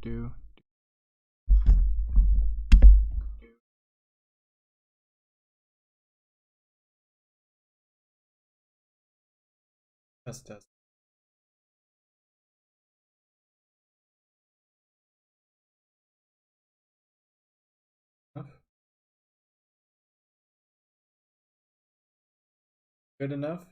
do. Test. Good enough?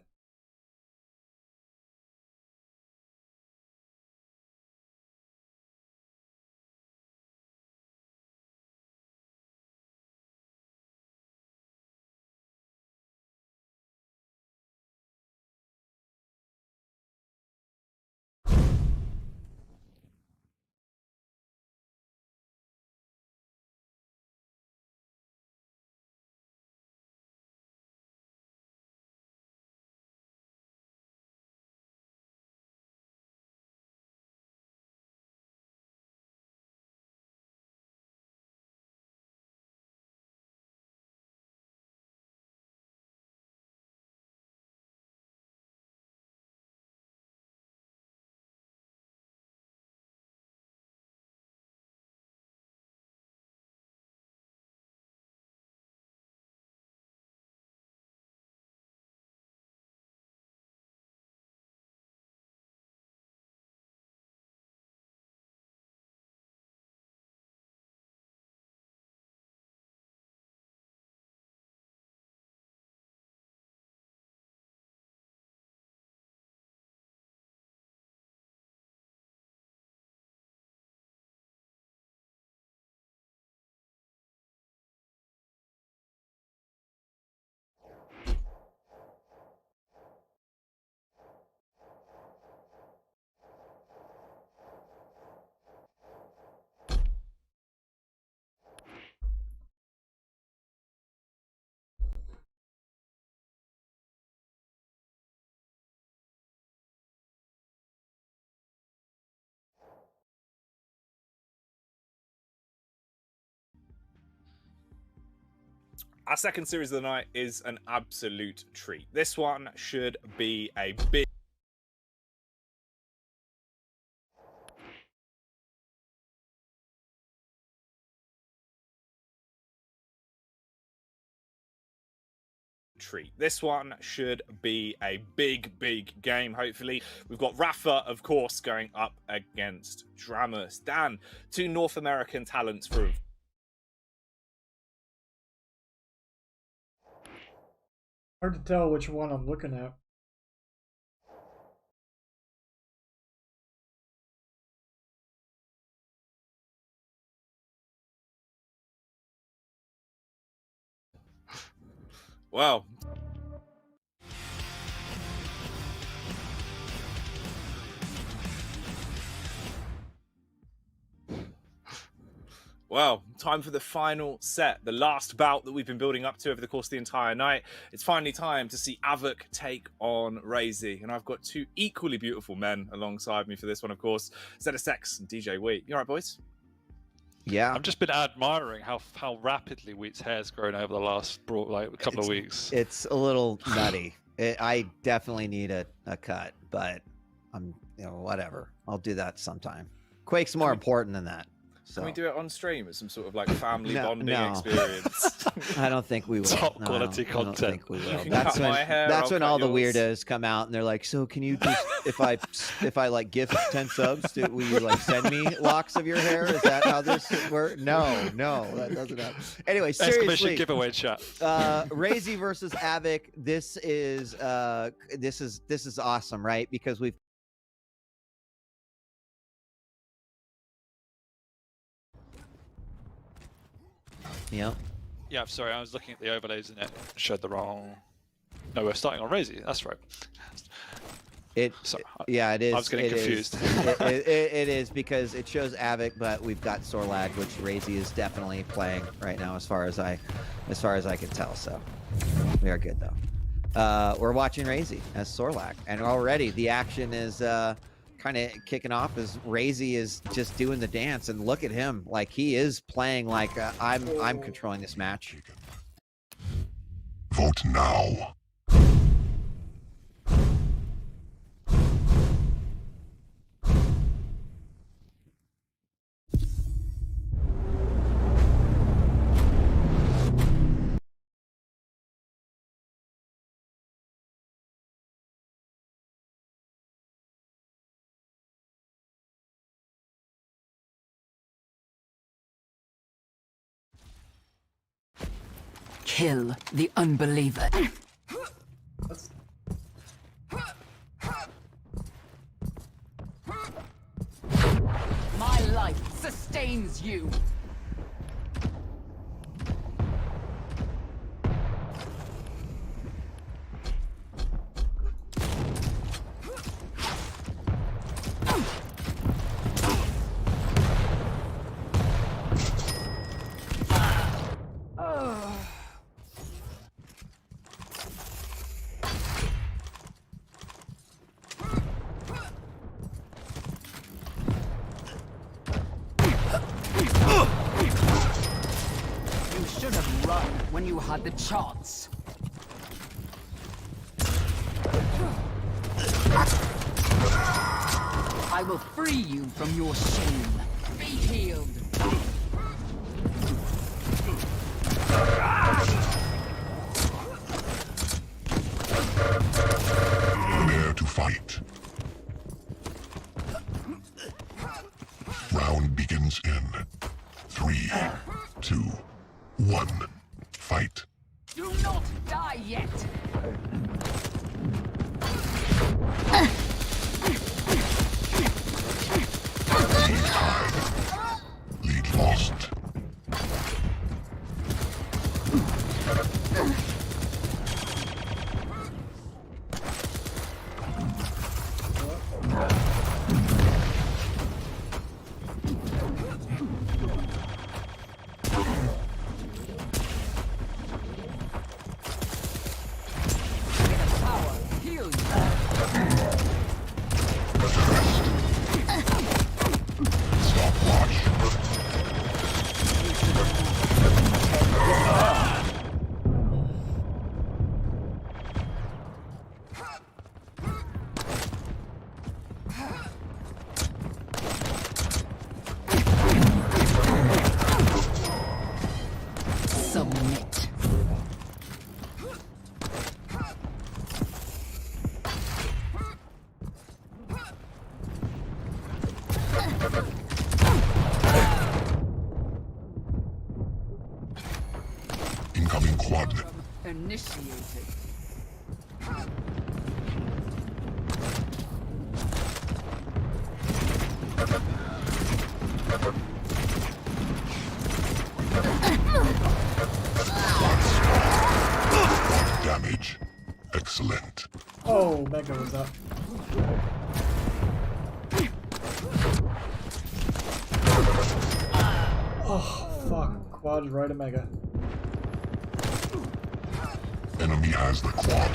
Our second series of the night is an absolute treat. This one should be a big treat. This one should be a big game, hopefully. We've got Rafa, of course, going up against Dramus. Dan, two North American talents for Hard to tell which one I'm looking at. Well, time for the final set, the last bout that we've been building up to over the course of the entire night. It's finally time to see Avok take on Razy. And I've got two equally beautiful men alongside me for this one, of course. ZSX and DJ Wheat. You all right, boys? Yeah. I've just been admiring how rapidly Wheat's hair's grown over the last couple of weeks. It's a little nutty. I definitely need a cut, but I'm whatever. I'll do that sometime. Quake's more important than that. So. Can we do it on stream as some sort of like family bonding experience? I don't think we will. Top quality content. I don't think we will. That's when all the weirdos come out and they're like, "So can you just if I like gift 10 subs, will you like send me locks of your hair? Is that how this works?" No, that doesn't happen. Anyway, seriously, giveaway chat. Razy versus Avok. This is awesome, right? Because we've Yeah, I'm sorry. I was looking at the overlays and it showed the wrong. No, we're starting on Razy. That's right. It is. I was getting confused. It is because it shows Avok, but we've got Sorlag, which Razy is definitely playing right now, as far as I can tell. So we are good though. We're watching Razy as Sorlag, and already the action is kind of kicking off as Razy is just doing the dance, and look at him, like he is playing like I'm controlling this match. Vote now. Kill the unbeliever. That's... My life sustains you. You should have run when you had the chance. I will free you from your shame. Be healed. Prepare to fight. Round begins in 3, 2, 1. Fight. Do not die yet. Lead tied. Lead lost. Power, heal you. Stopwatch. Submit. Incoming quad. Initiated. Damage. Excellent. Oh, Mega was up. Oh, fuck. Quad right of Mega. Enemy has the quad.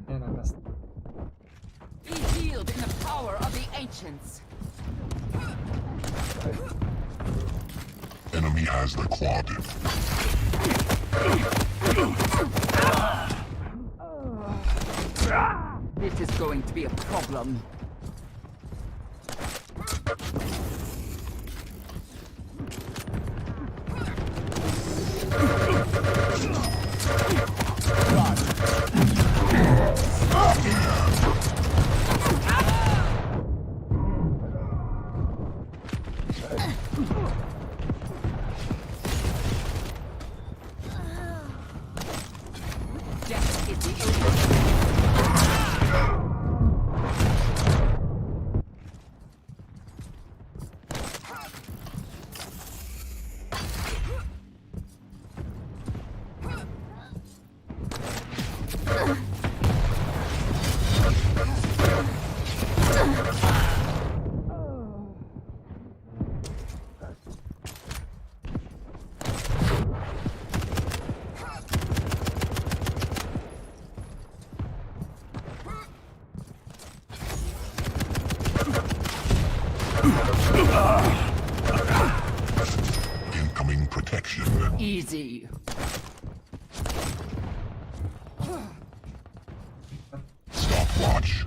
And I messed. Be healed in the power of the ancients. Enemy has the quad. This is going to be a problem. Death is the only. Incoming protection. Easy. Stopwatch.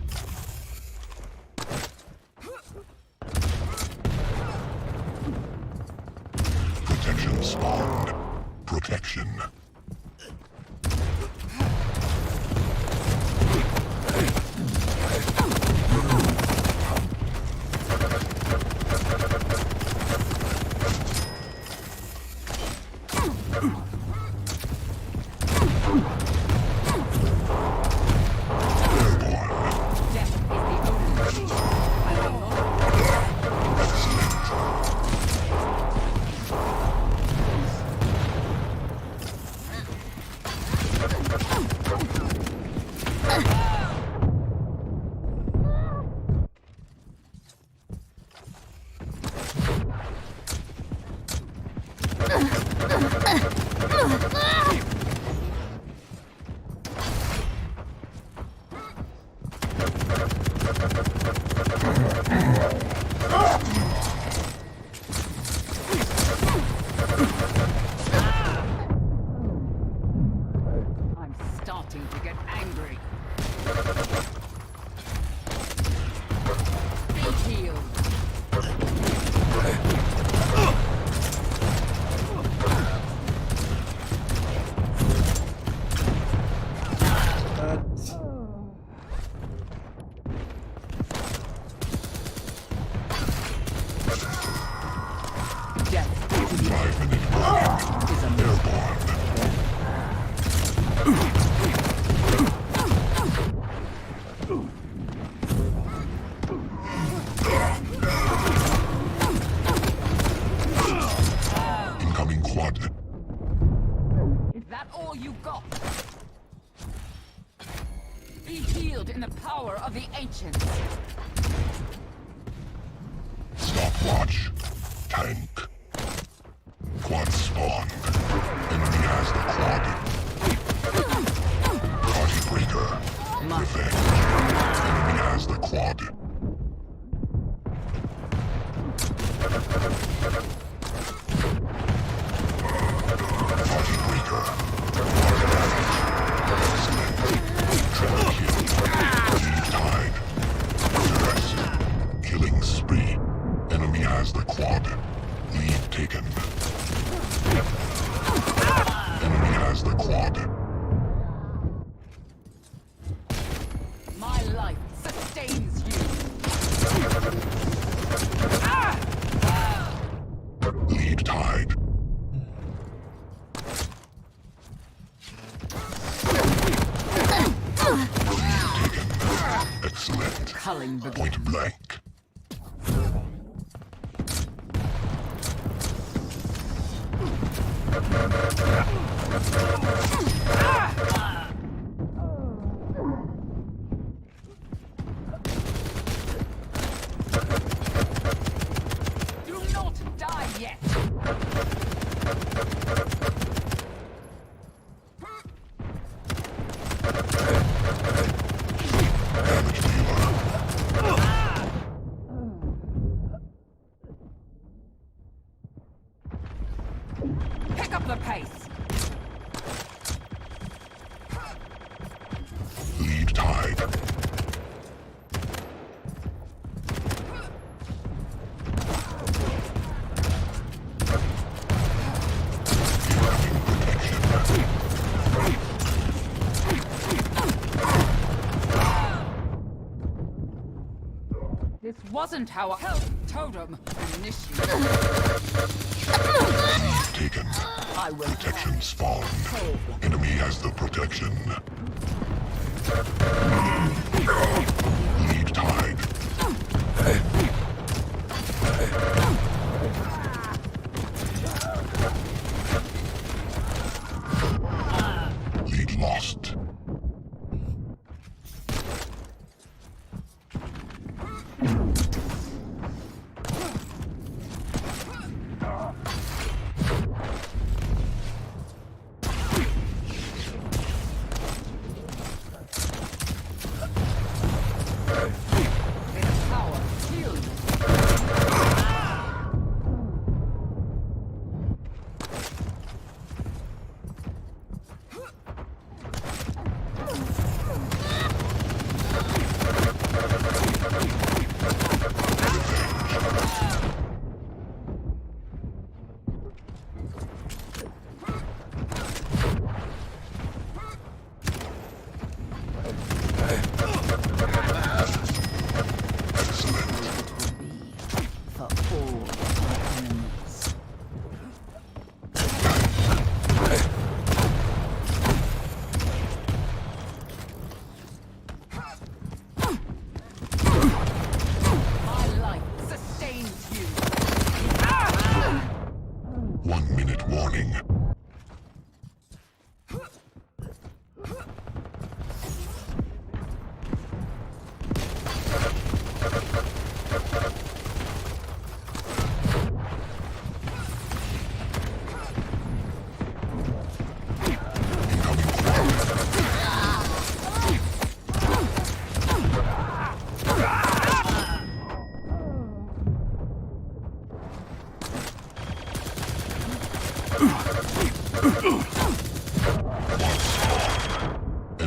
Protection spawned. Protection. starting to get angry. Be healed. Incoming quad. Is that all you got? Be healed in the power of the ancients. Stopwatch. Tank. Quad spawned. Enemy has the quad. Party breaker. Revenge. Enemy has the quad. Party breaker. Triple kill. Lead tide. Duress. Killing spree. Enemy has the quad. Lead taken. Enemy has the quad. My life sustains you. Lead tide. Lead taken. Excellent. Culling begins. Point blank. Do not die yet. Damage dealer. Pick up the pace. Lead tide. This wasn't how a health totem initiated. Taken. I will Protection spawned. Enemy has the protection. Lead tide. Lead lost. its power heals.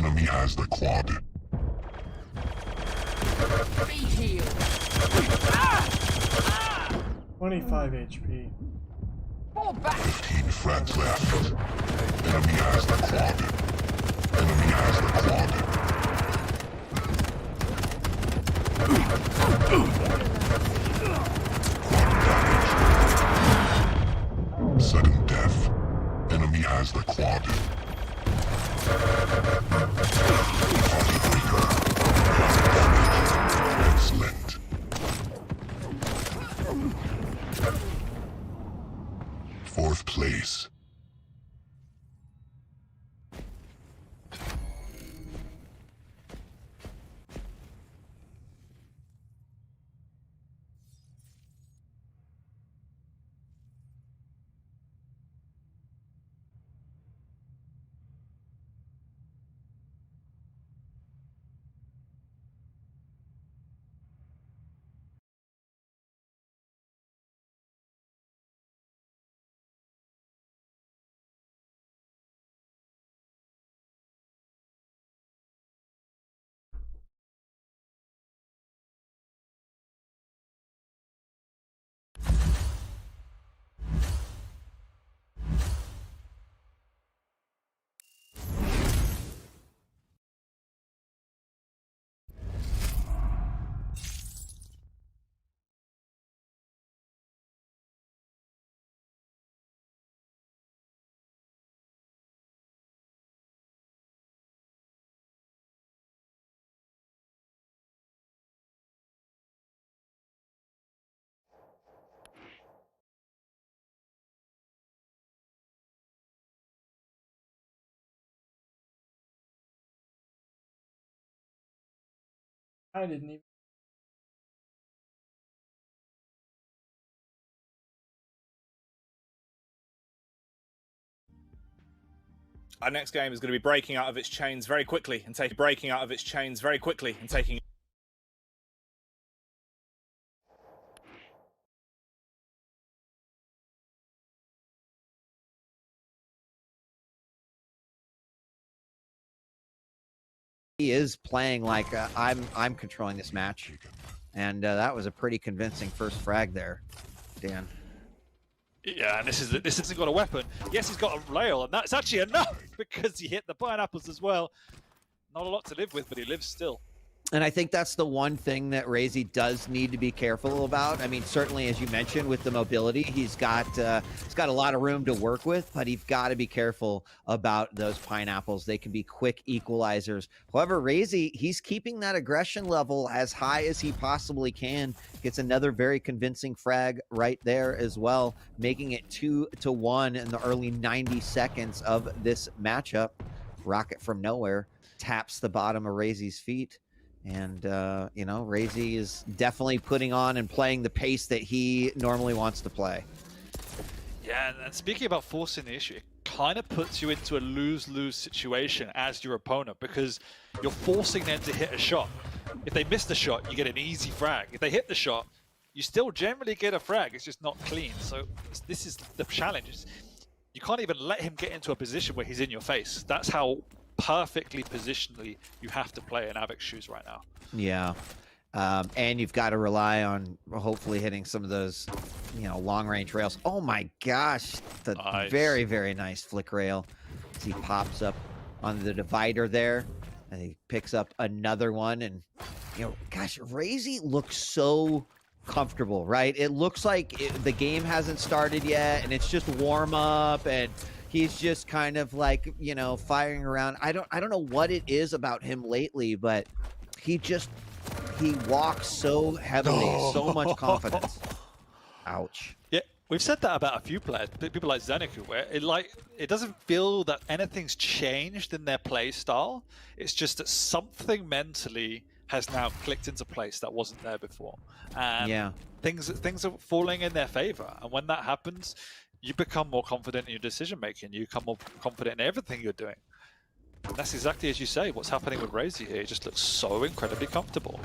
Enemy has the quad. Be healed. 25 HP. Fall back. 15 frags left. Enemy has the quad. Enemy has the quad. Sudden death. Enemy has the quad. Excellent. Fourth place. I didn't even. Our next game is going to be breaking out of its chains very quickly and taking He is playing like I'm controlling this match, and that was a pretty convincing first frag there, Dan. Yeah, and this hasn't got a weapon. Yes, he's got a rail, and that's actually enough because he hit the pineapples as well. Not a lot to live with, but he lives still. And I think that's the one thing that Razy does need to be careful about. I mean, certainly, as you mentioned, with the mobility, he's got a lot of room to work with, but he's got to be careful about those pineapples. They can be quick equalizers. However, Razy, he's keeping that aggression level as high as he possibly can. Gets another very convincing frag right there as well, making it 2-1 in the early 90 seconds of this matchup. Rocket from nowhere taps the bottom of Razy's feet. And, you know, Razy is definitely putting on and playing the pace that he normally wants to play. Yeah, and speaking about forcing the issue, it kind of puts you into a lose-lose situation as your opponent because you're forcing them to hit a shot. If they miss the shot, you get an easy frag. If they hit the shot, you still generally get a frag. It's just not clean. So this is the challenge. You can't even let him get into a position where he's in your face. That's how perfectly positionally you have to play in Avic's shoes right now. Yeah. And you've got to rely on hopefully hitting some of those, you know, long-range rails. Oh my gosh, the very, very nice flick rail as he pops up on the divider there, and he picks up another one. And, you know, gosh, Razy looks so comfortable, right? It looks like the game hasn't started yet, and it's just warm-up, and he's just kind of like, you know, firing around. I don't know what it is about him lately, but he walks so heavily, so much confidence. Ouch. Yeah, we've said that about a few players, people like Zeniku, where it doesn't feel that anything's changed in their play style. It's just that something mentally has now clicked into place that wasn't there before. And yeah, things are falling in their favor. And when that happens, you become more confident in your decision making. You become more confident in everything you're doing. That's exactly as you say. What's happening with Razy here? It just looks so incredibly comfortable.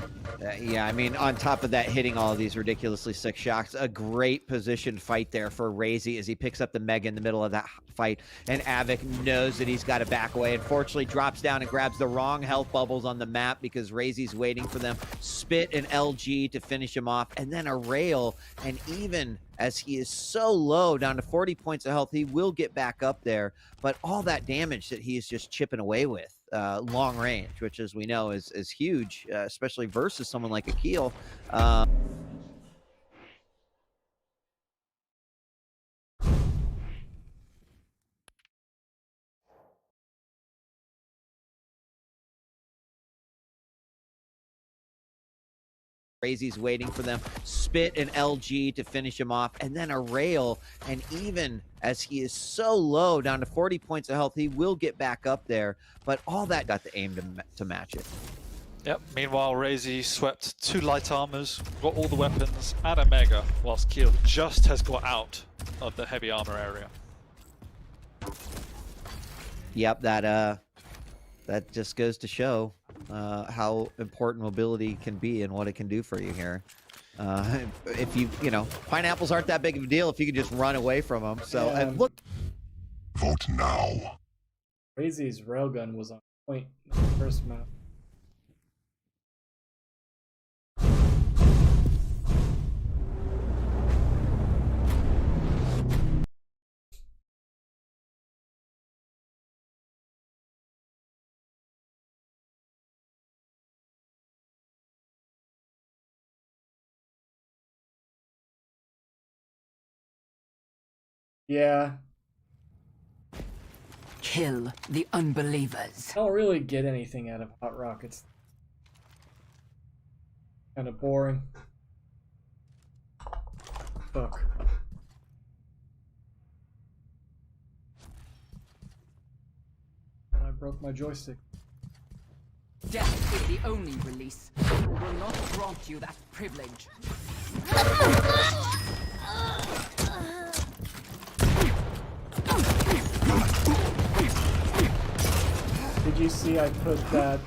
Yeah, I mean, on top of that, hitting all of these ridiculously sick shots, a great positioned fight there for Razy as he picks up the Mega in the middle of that fight, and Avik knows that he's got to back away. Unfortunately, drops down and grabs the wrong health bubbles on the map because Razy's waiting for them. Spit and LG to finish him off, and then a rail, and even as he is so low, down to 40 points of health, he will get back up there, but all that damage that he is just chipping away with, long range, which as we know is huge, especially versus someone like Akil. Razy's waiting for them. Spit and LG to finish him off, and then a rail, and even as he is so low, down to 40 points of health, he will get back up there, but all that got the aim to match it. Yep. Meanwhile, Razy swept 2 light armors, got all the weapons, and a Mega, whilst Keel just has got out of the heavy armor area. Yep, that just goes to show how important mobility can be and what it can do for you here. If you know, pineapples aren't that big of a deal if you can just run away from them. So, Yeah. and look. Vote now. Razy's railgun was on point in the first map. Yeah, Kill the unbelievers. I don't really get anything out of Hot Rockets. Kind of boring. Fuck. I broke my joystick. Death is the only release. I will not grant you that privilege. Did you see I put that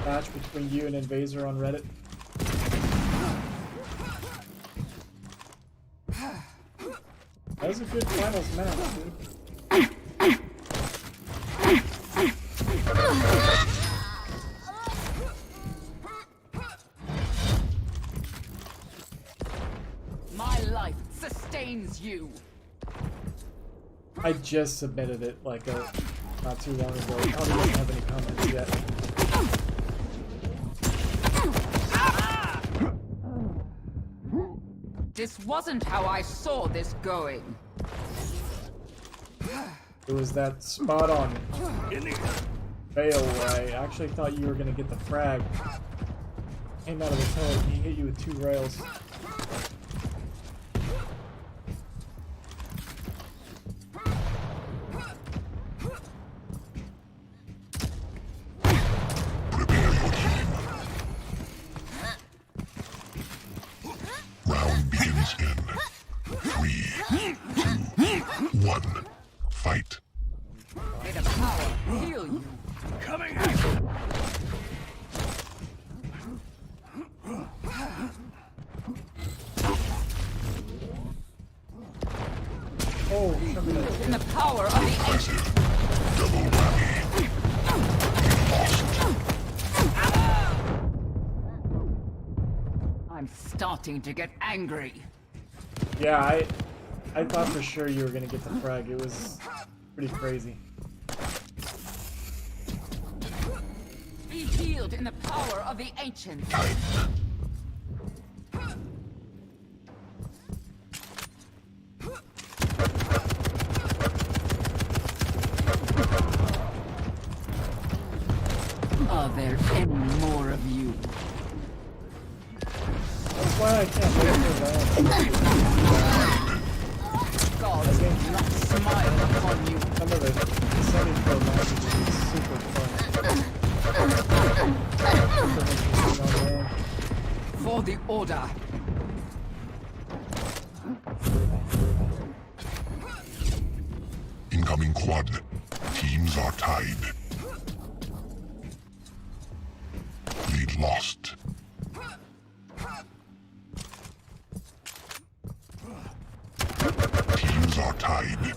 match between you and Invaser on Reddit? That was a good finals match, dude. My life sustains you. I just submitted it like not too long ago. It probably doesn't have any comments yet. This wasn't how I saw this going. It was that spot on fail where I actually thought you were gonna get the frag. Came out of the tunnel, he hit you with 2 rails. Prepare your team. Round begins in 3, 2, 1. Fight. May the power heal you. Oh, something else. In the power of the ancient. Double whammy. I'm starting to get angry. Yeah, I thought for sure you were gonna get the frag. It was pretty crazy. Be healed in the power of the ancients. Are there any more of you? That's why I can't wait for that. God will not smile upon you. Some of the semi-pro matches are super fun. Super interesting on their own. For the order. Incoming quad. Teams are tied. Lead lost. Teams are tied.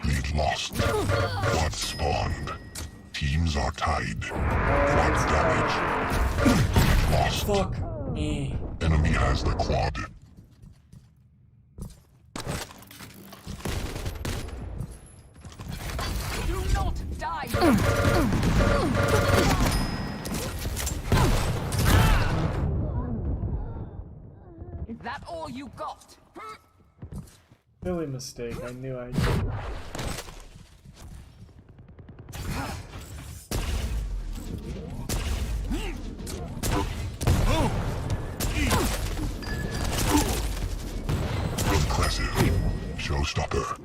Lead lost. Quad spawned. Teams are tied. Quad damage. Lead lost. Fuck me. Enemy has the quad. Do not die. Is that all you got? Silly mistake. I knew I. Impressive. Showstopper.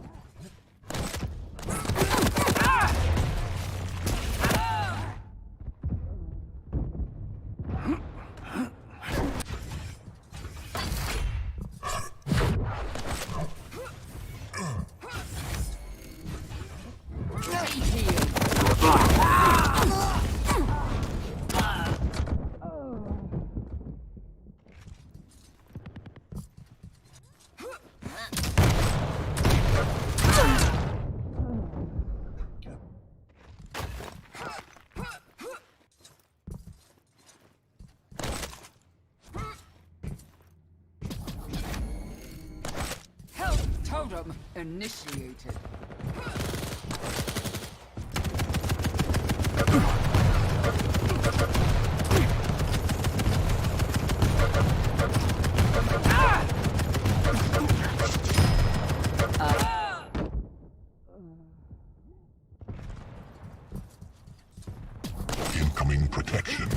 Health totem initiated. Incoming protection.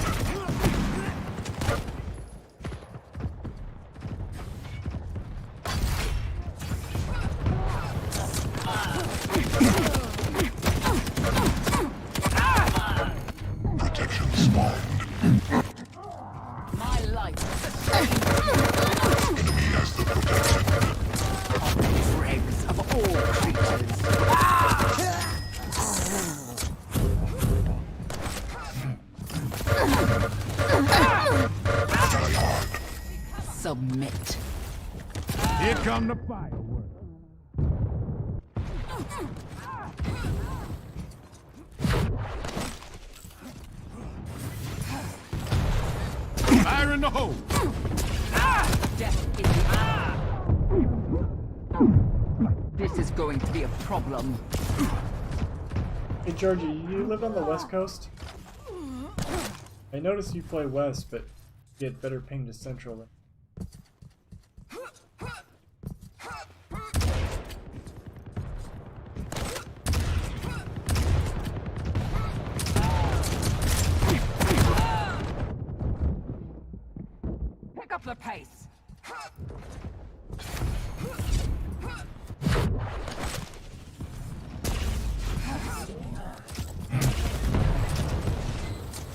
Protection spawned. My life Enemy has the protection. dregs of all creatures. Die hard. Submit. Here come the fireworks. Fire in the hole. Death in the eye. This is going to be a problem. Hey Georgie, you live on the West Coast? I noticed you play West, but you get better ping to Central. Pick up the pace.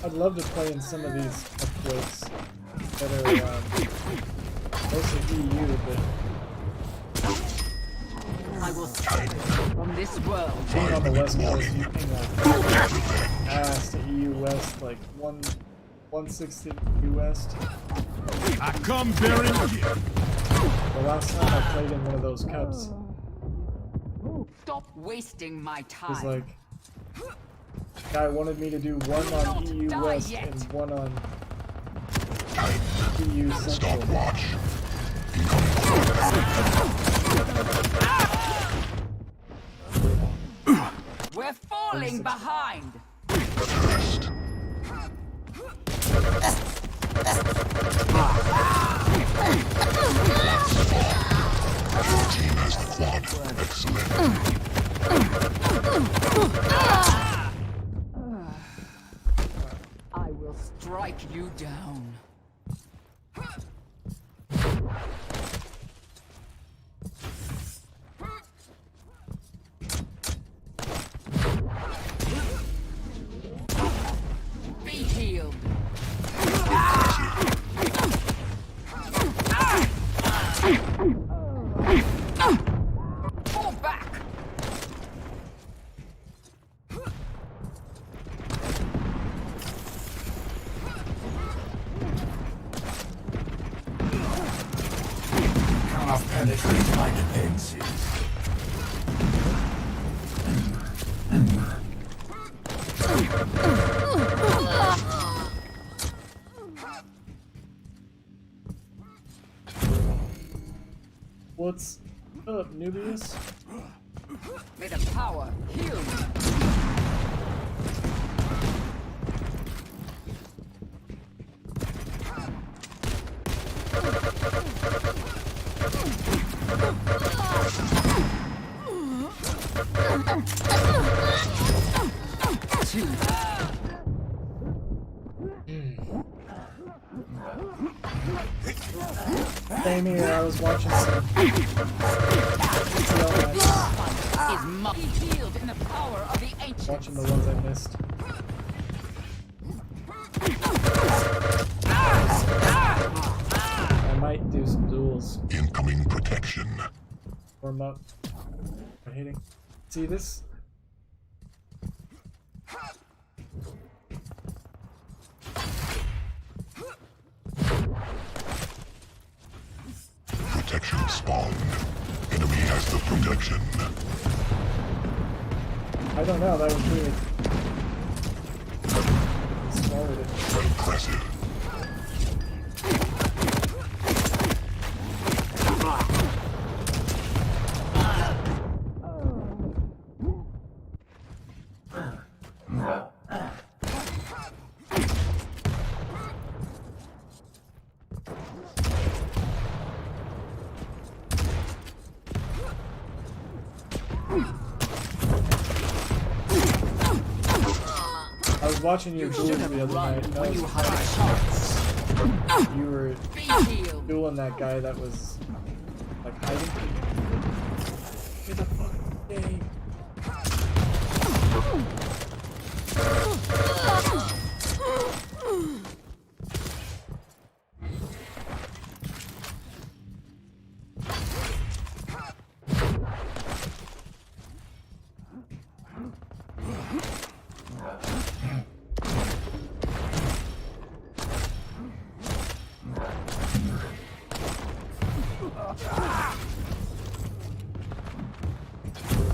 I'd love to play in some of these Quakes that are mostly EU, but I will stop it from this world. being on the West Coast, you ping like ass to EU West, like 160 EU West. I come bearing gift. The last time I played in one of those cups Stop wasting my was time. like, guy wanted me to do one on EU die West yet. and one on EU Central. Stopwatch. We're falling behind. First. Your team has the quad. Excellent. I will strike you down. Be healed. Fall back. penetrate my defenses. What's up, Nubius? May the power heal you. Same here, I was watching some CL matches, Is mighty healed in the power of the ancients. watching the ones I missed. I might do some duels. Incoming protection. Warm up. I'm hitting. See this? Protection spawned. Enemy has the protection. I don't know, that was weird. Swallowed it. Impressive. I was watching your duels the other night. That When you was, had a chance. you were Be healed. dueling that guy that was like hiding. Get the fucking game.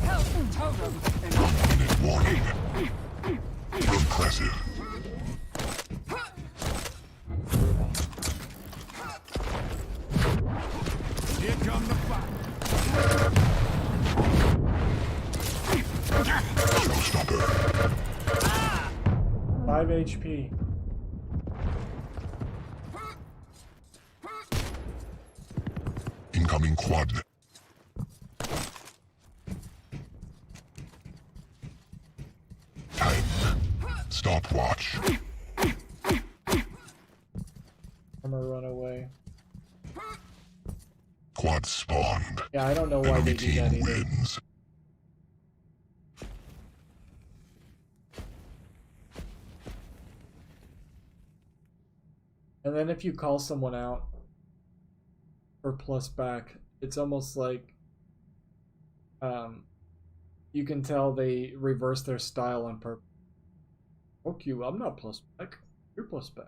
Health totem. Minute warning. Impressive. Here come the fight. Showstopper. 5 HP. Incoming quad. Time. Stopwatch. I'm gonna run away. Quad spawned. Yeah, I don't know why Enemy they do that team either. wins. And then if you call someone out for plus back, it's almost like you can tell they reverse their style on purpose. Fuck you, I'm not plus back. You're plus back.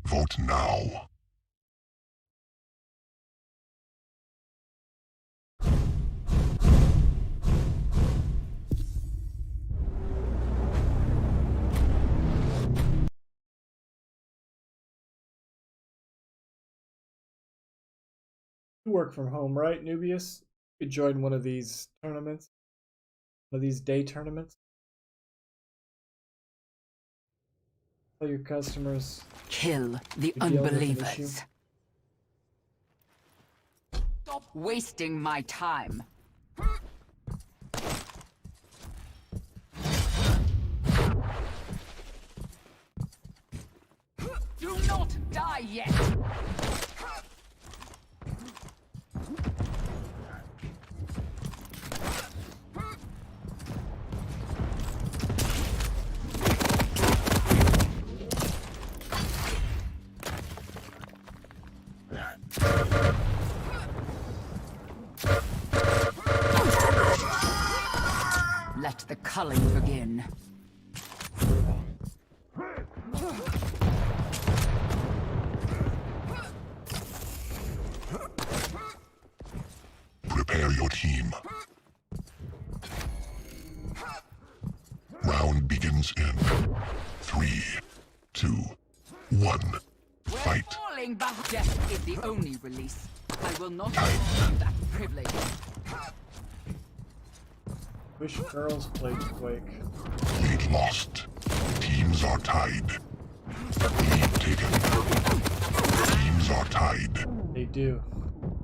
Vote now. You work from home, right, Nubius? You join one of these tournaments? One of these day tournaments? Tell your customers Kill the you're dealing with an issue. unbelievers. Stop wasting my time. Do not die yet. Let the culling begin. Prepare your team. Round begins in 3, 2, 1. We're Fight. falling back. Death is the only release. I will not grant you that privilege. wish girls played Quake. Lead lost. Teams are tied. Lead taken. Teams are tied. They do.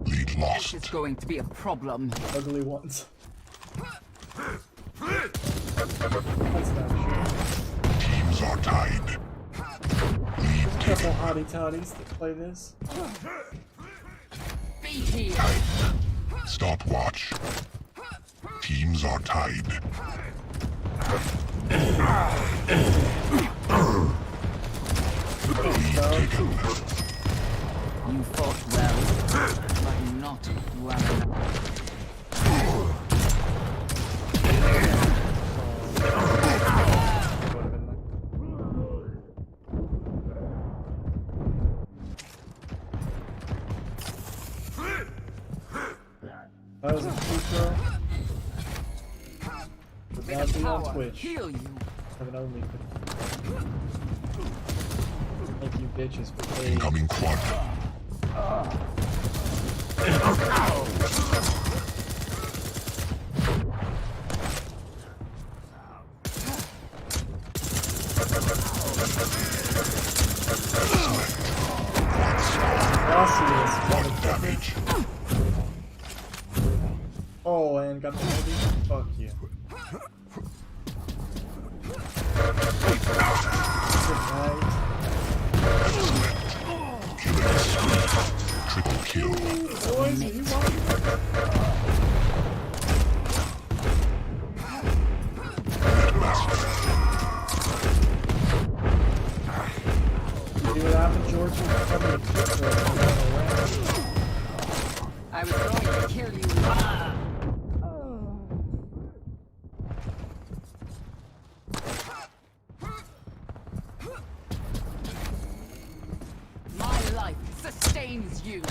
Lead This lost. is going to be a problem. Ugly ones. That's not true. Teams are tied. Lead A couple hottie toddies that play this. Be here. Stopwatch. Teams are tied. Lead taken. You fought well, but not well enough. That was a cute girl. Would May not the be on power Twitch. heal you. Have an only. Thank you bitches for paying. Incoming quad. Quad damage. Oh, and got the movie? Fuck you. Good night. Killing spree. Triple kill. Boys, you want See what happened, George? You're probably a kick I was going to kill you. My life sustains you.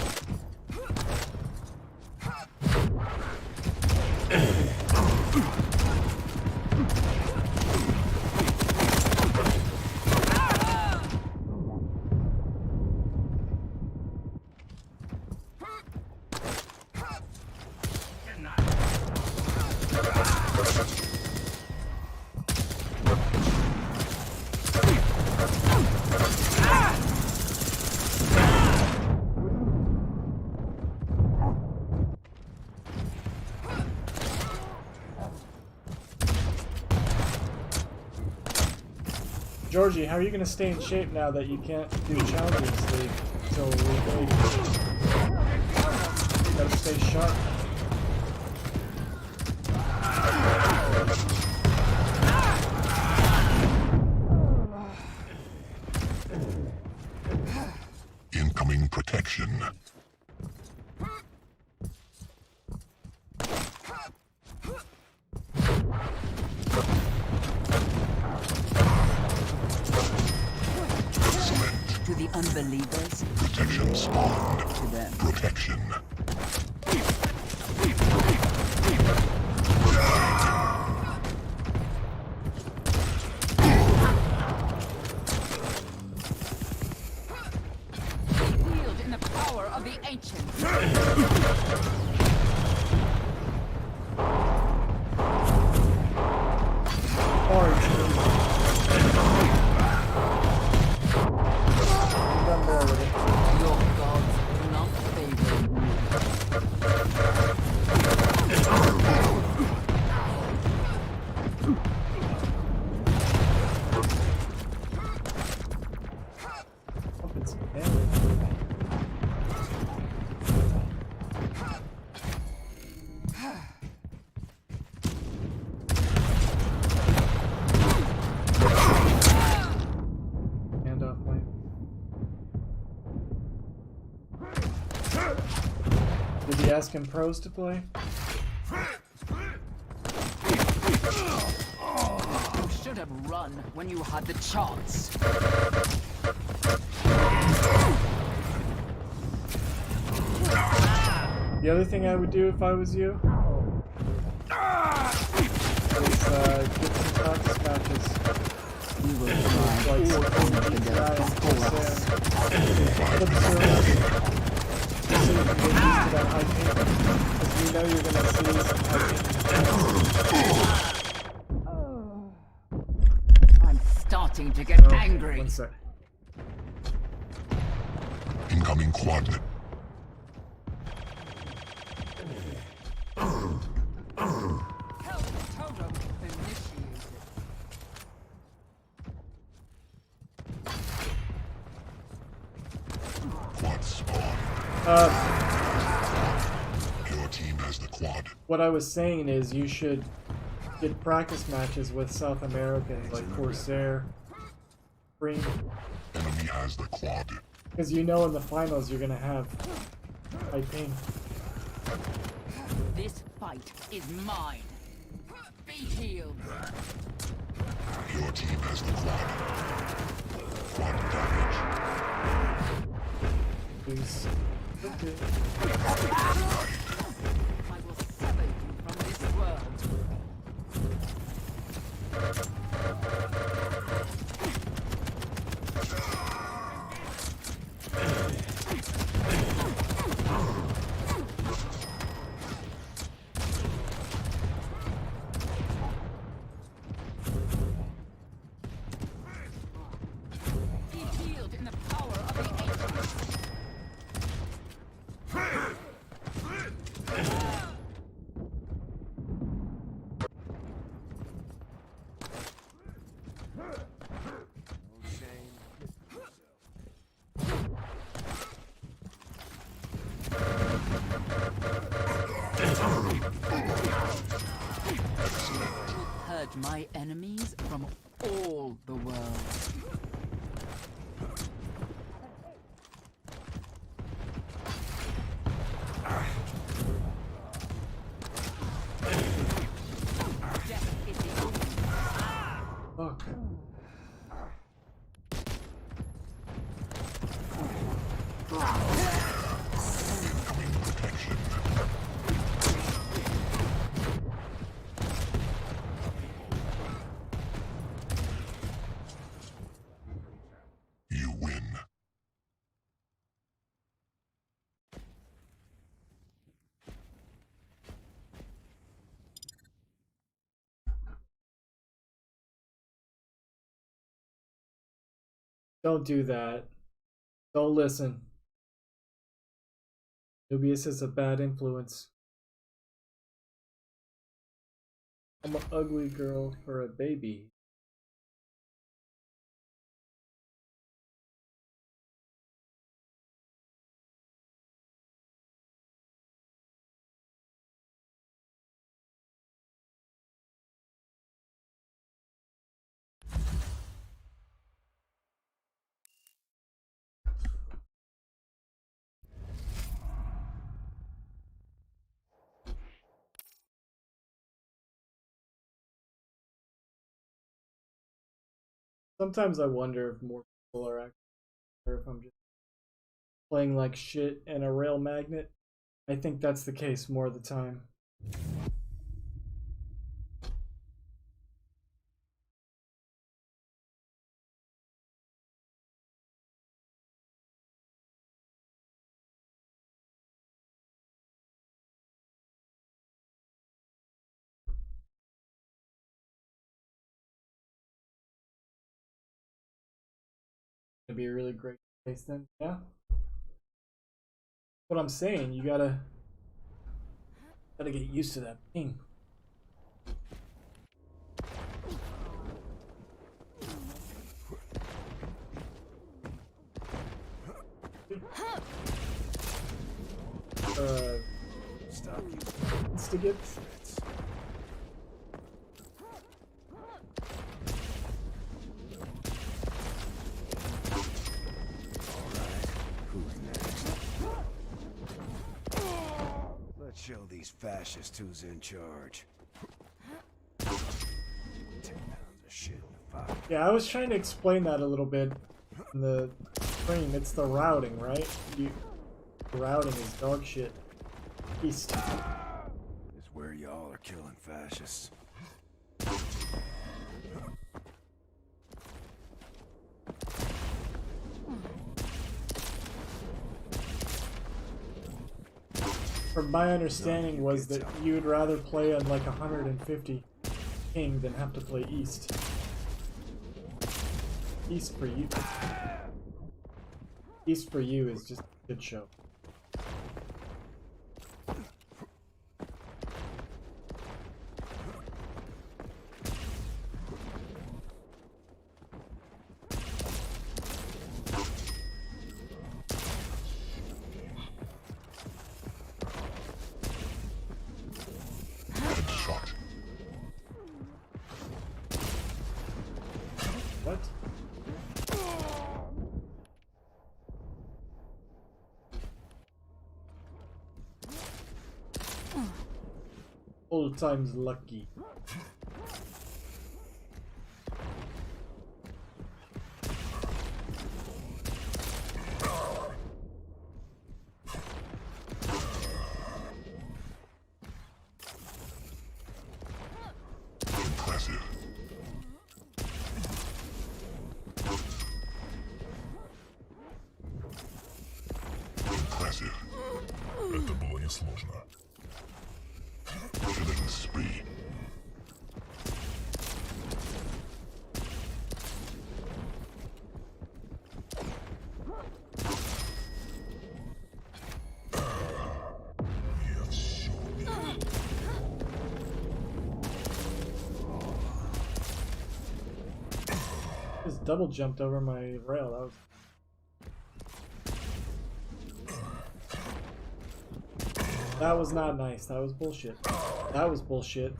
Georgie, how are you going to stay in shape now that you can't do Challengers League until Week 8? You gotta stay sharp. Incoming protection. To the unbelievers, Protection spawned. to them. Protection. Wield in the power of the ancients. Is he asking pros to play? You should have run when you had the chance. The other thing I would do if I was you is get some practice matches. You will Like try some all PvP guy and for us. flip server. So you can get used to that high ping. Because we know you're gonna see some high ping. I'm starting to get angry. One sec. Incoming quad. Help totem initiated. Quad spawn. Your team has the quad. What I was saying is you should get practice matches with South Americans like Corsair, Spring, Enemy has the quad. because you know in the finals you're gonna have high ping. This fight is mine. Be healed. Your team has the quad. Quad damage. Please. Okay. I will sever you from this world. Be healed in the power of the ancients. Purge my enemies from all the world. Death is the only Fuck. You win. Don't do that. Don't listen. Nubius is a bad influence. I'm an ugly girl for a baby. Sometimes I wonder if more people are actually, or if I'm just playing like shit and a rail magnet. I think that's the case more of the time. It'd be a really great place then. Yeah. What I'm saying, you gotta get used to that ping. Instigate. Let's show these fascists who's in charge. 10 pounds of shit in the fire. Yeah, I was trying to explain that a little bit in the stream. It's the routing, right? The routing is dog shit. East. Is where y'all are killing fascists. From my understanding was that you would rather play on like 150 ping than have to play East. East for you. East for you is just a good show. Headshot. What? Old times lucky. Impressive. Impressive. Это было несложно. Killing spree. Just double jumped over my rail. That was. That was not nice. That was bullshit. That was bullshit.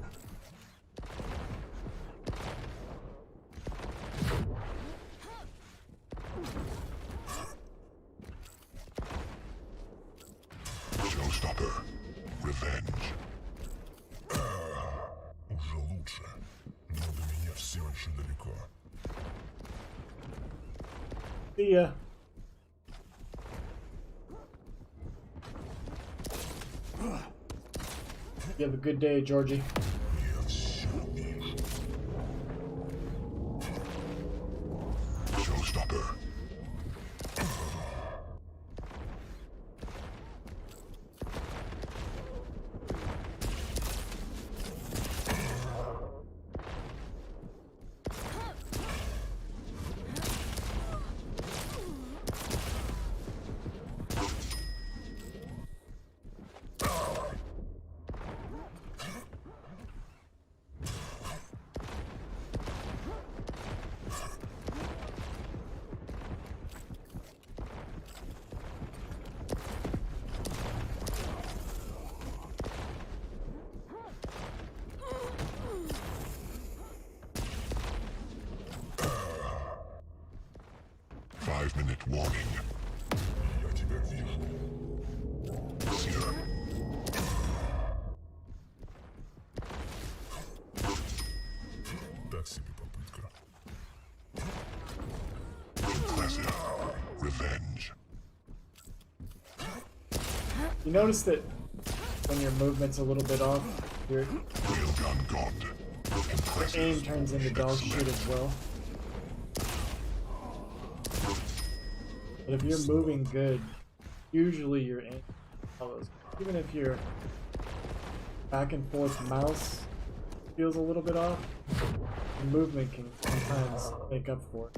Showstopper. Revenge. Уже лучше. Но до меня все еще далеко. See ya. You have a good day, Georgie. Я все вижу. Showstopper. Five-minute warning. Я тебя вижу. Сир. Так себе попытка. Impressive. Revenge. You notice that when your movement's a little bit off, your Railgun god. Impressive. aim turns into dog shit as well. But if you're moving good, usually your aim follows. Even if your back and forth mouse feels a little bit off, the movement can sometimes make up for it.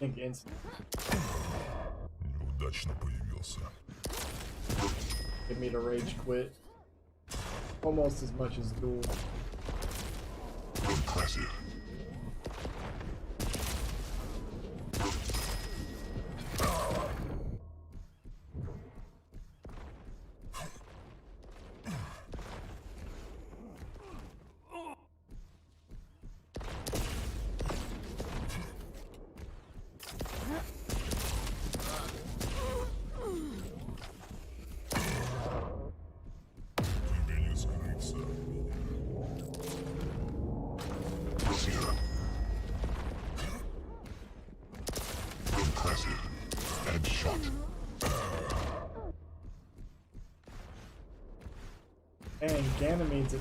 I think instant. Неудачно появился. get me to rage quit. Almost as much as duel. Impressive. Impressive. Headshot. And Ganymede's at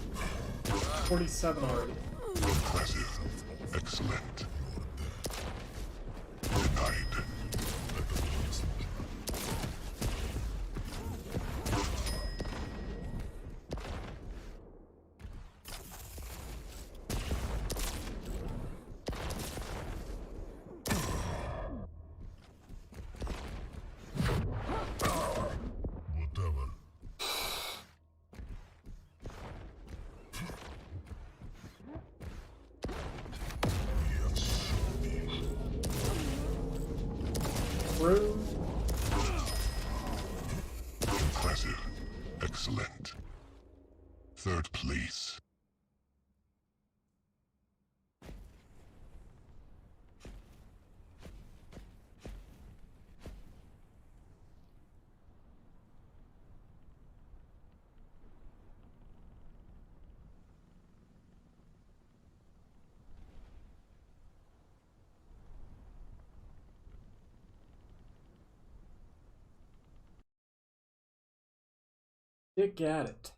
47 already. Impressive. Excellent. Denied. Whatever. Through. Impressive. Excellent. Third place. Dick at it.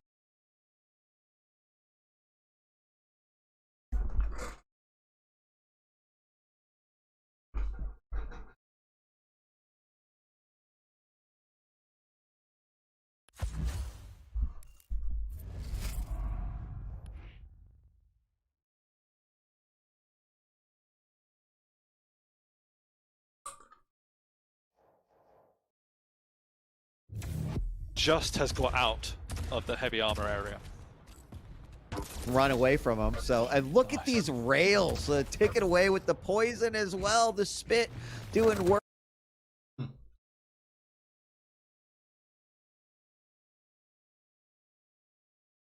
Just has got out of the heavy armor area. Run away from him. So, and look at these rails. Take it away with the poison as well. The spit doing work.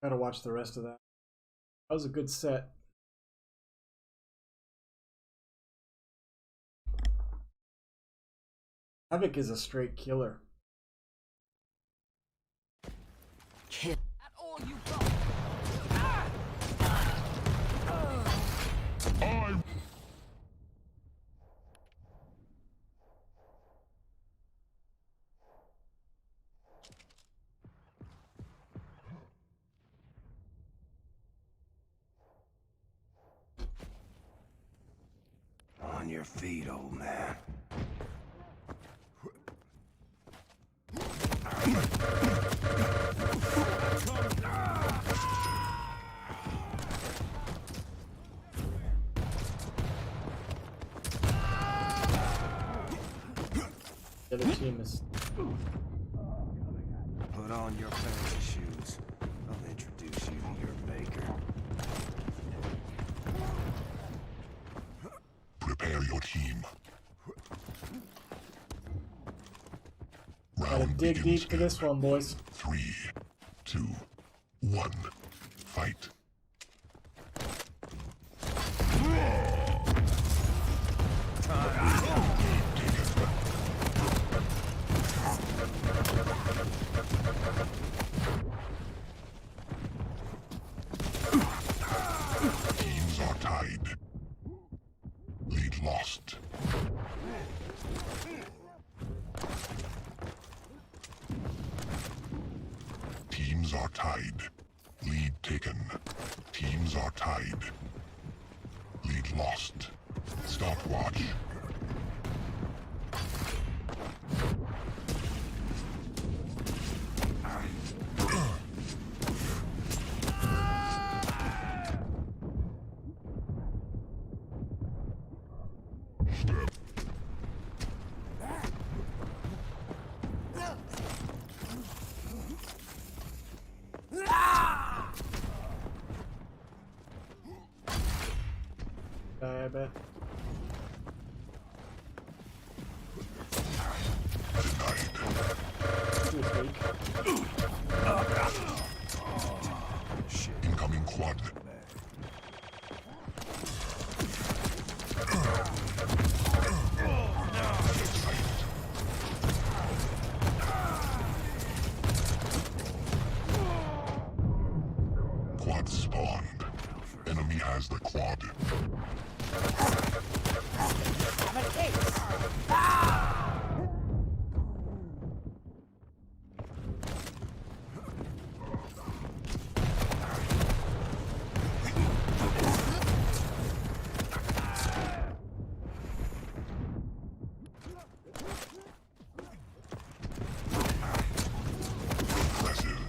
Gotta watch the rest of that. That was a good set. Havoc is a straight killer. Kill at all you got. On your feet, old man. The other team is Put on your fancy shoes. I'll introduce you to your maker. Prepare your team. gotta Round dig begins deep for this one, boys. 3, 2, 1. Fight. Teams are tied. Lead lost. Teams are tied. Lead taken. Teams are tied. Lead lost. Stopwatch. bet. He was weak. Incoming quad. Quad spawned. Enemy has the quad. Impressive.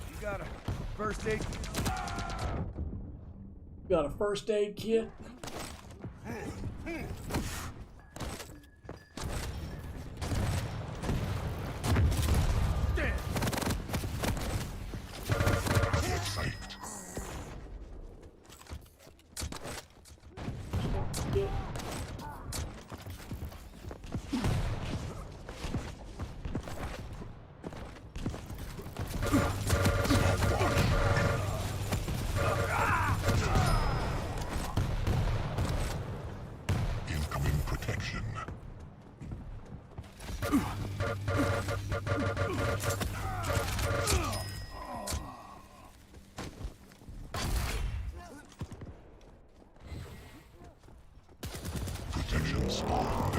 You got a first aid? Got a first aid kit. Psyched. Kit. Incoming protection. Protection spawned.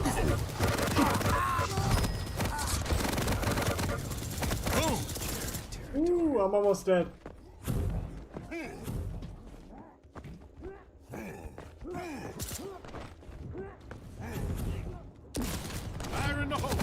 Ooh, I'm almost dead. Fire in the hole.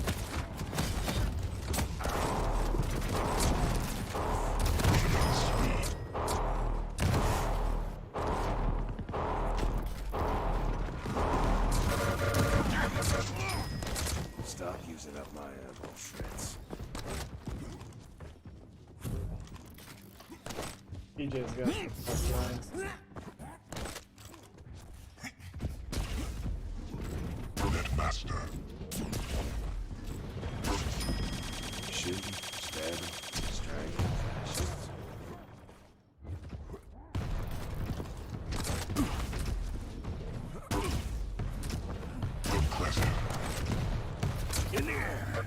Stop using up my ammo, shreds. DJ's got some best lines. Netmaster. Shooting, stabbing, striking, fascists. Impressive. In the air.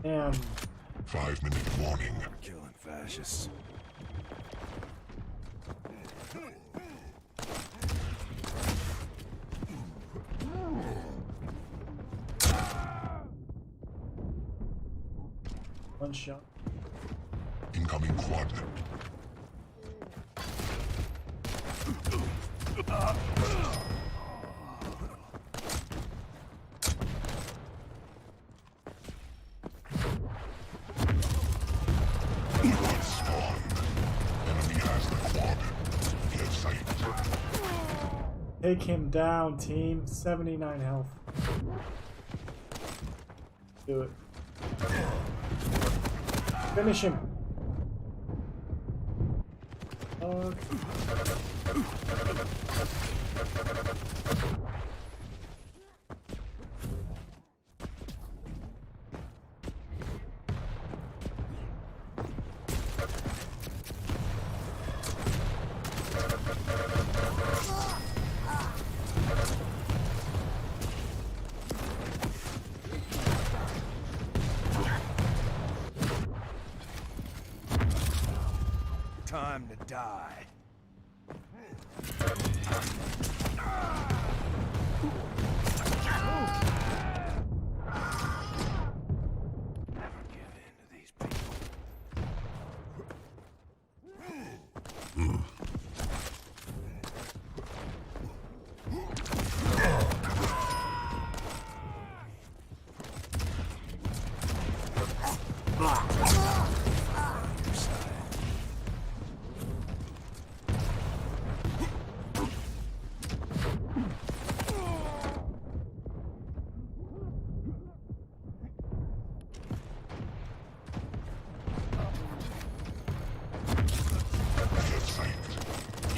Damn. 5-minute warning. Killing fascists. One shot. Incoming quad. Quad spawned. Enemy has the quad. Get sight. Take him down, team. 79 health. Do it. Finish him. time to die. Never give in to these people.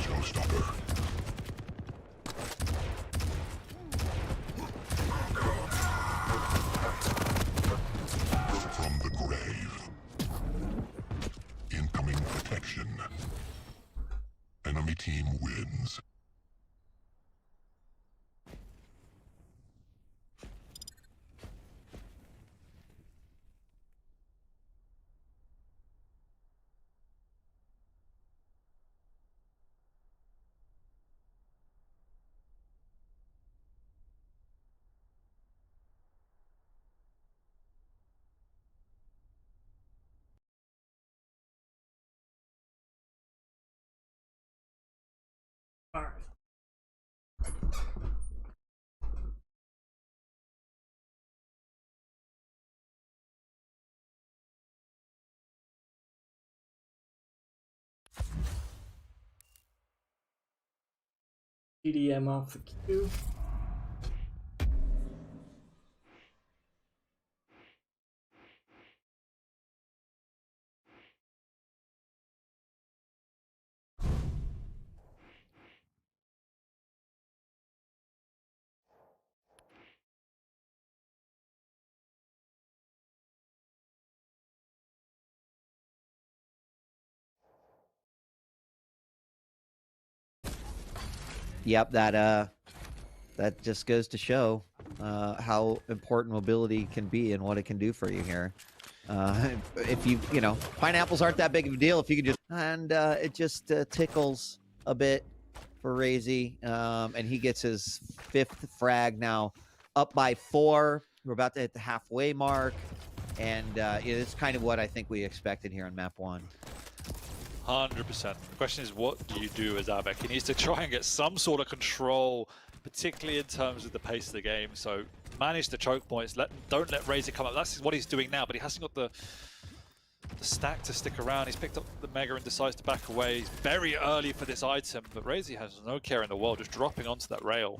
Showstopper. From the grave. Incoming protection. Enemy team wins. All right. EDM off the queue. Yep, that just goes to show how important mobility can be and what it can do for you here. If you know, pineapples aren't that big of a deal if you can just, and it just tickles a bit for Razy, and he gets his 5th frag now, up by 4. We're about to hit the halfway mark, and it's kind of what I think we expected here on map 1. 100%. The question is, what do you do as Abek? He needs to try and get some sort of control, particularly in terms of the pace of the game. So manage the choke points. Don't let Razor come up. That's what he's doing now, but he hasn't got the stack to stick around. He's picked up the Mega and decides to back away. He's very early for this item, but Razor has no care in the world, just dropping onto that rail.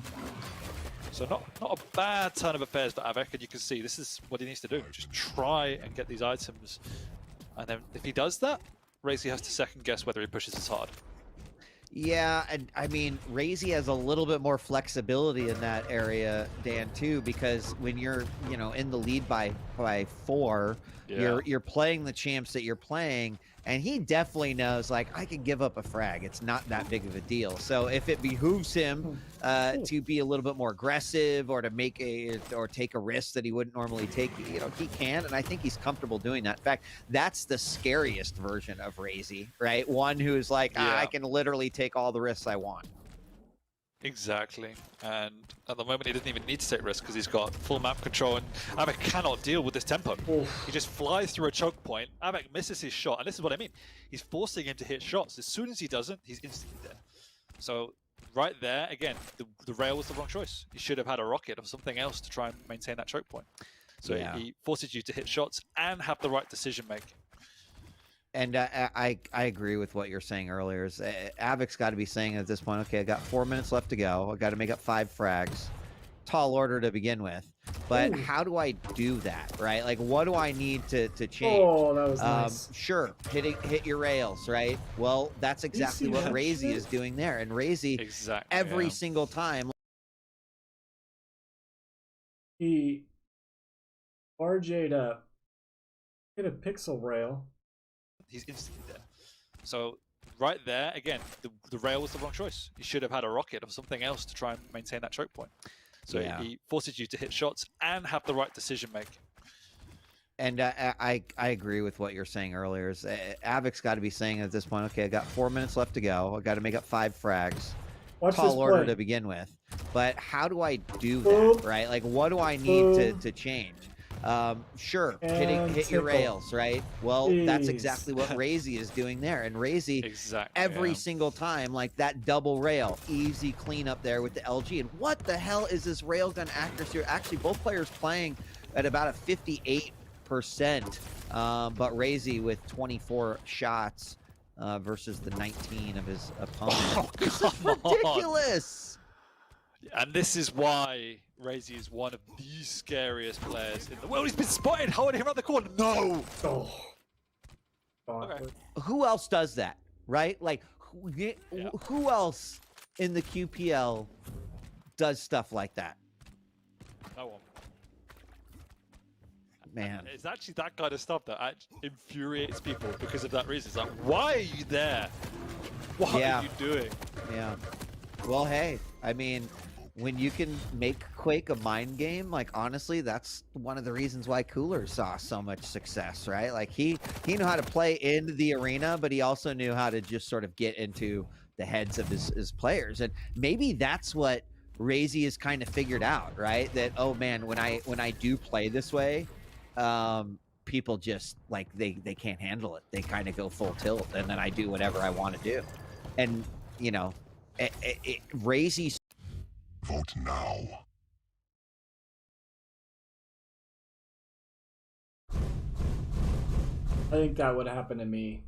So not a bad turn of affairs for Abek, and you can see this is what he needs to do. Just try and get these items. And then if he does that, Razy has to second guess whether he pushes as hard. Yeah, and I mean, Razy has a little bit more flexibility in that area, Dan, too, because when you're, in the lead by 4, you're playing the champs that you're playing, and he definitely knows, like, I can give up a frag. It's not that big of a deal. So if it behooves him to be a little bit more aggressive or to take a risk that he wouldn't normally take, he can, and I think he's comfortable doing that. In fact, that's the scariest version of Razy, right? One who's like, I can literally take all the risks I want. Exactly, and at the moment he doesn't even need to take risks because he's got full map control, and Abek cannot deal with this tempo. He just flies through a choke point, Abek misses his shot, and this is what I mean. He's forcing him to hit shots. As soon as he doesn't, he's instantly there. So right there, again, the rail was the wrong choice. He should have had a rocket or something else to try and maintain that choke point. So he forces you to hit shots and have the right decision making. And I agree with what you're saying earlier. Avic's got to be saying at this point, okay, I got 4 minutes left to go. I got to make up 5 frags. Tall order to begin with. But how do I do that, right? Like, what do I need to change? Oh, that was nice. Sure, hit your rails, right? Well, that's exactly what Razy is doing there. And Razy, every single time. He RJ'd up, hit a pixel rail. He's instantly there. So right there, again, the rail was the wrong choice. You should have had a rocket or something else to try and maintain that choke point. So he forces you to hit shots and have the right decision making. And I agree with what you're saying earlier. Is Avic's got to be saying at this point, okay, I got 4 minutes left to go. I got to make up 5 frags. Watch this Tall order play. to begin with. But how do I do Boop. that, right? Like, what do I need to change? Sure, And hit your tickle. rails, right? Well, that's Jeez. exactly what Razy is doing there. And Razy, Exactly. every yeah. single time, like that double rail, easy cleanup there with the LG. And what the hell is this railgun accuracy? Actually, both players playing at about a 58%, but Razy with 24 shots versus the 19 of his opponent. Oh, This is come on. ridiculous. And this is why Razy is one of the scariest players in the world. He's been spotted holding him around the corner. No! Oh. Okay. Who else does that, right? Like, who else in the QPL does stuff like that? No one. Man. It's actually that kind of stuff that infuriates people because of that reason. It's like, why are you there? What are you doing? Yeah. Well, hey, I mean, when you can make Quake a mind game, like, honestly, that's one of the reasons why Cooler saw so much success, right? Like, he knew how to play in the arena, but he also knew how to just sort of get into the heads of his players. And maybe that's what Razy has kind of figured out, right? That, oh man, when I do play this way, people just, like, they can't handle it. They kind of go full tilt, and then I do whatever I want to do. And, you know, Razy. Vote now. I think that would happen to me.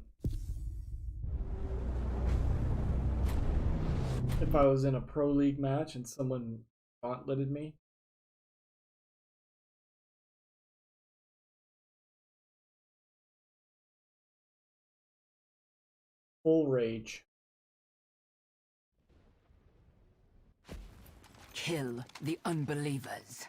If I was in a pro league match and someone gauntleted me. Full rage. Kill the unbelievers.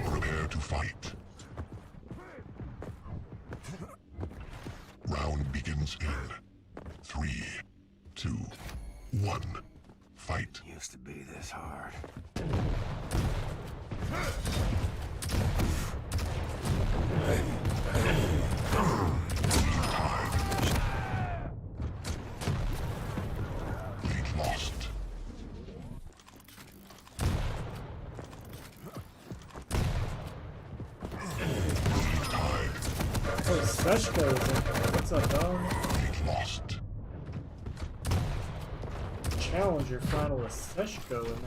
Prepare to fight. Round begins in 3, 2, 1. Fight. Used to be this hard. Lead lost. Lead tied. Oh, Seshko is in there. What's up, dog? Lead lost. Challenger finalist Seshko in there.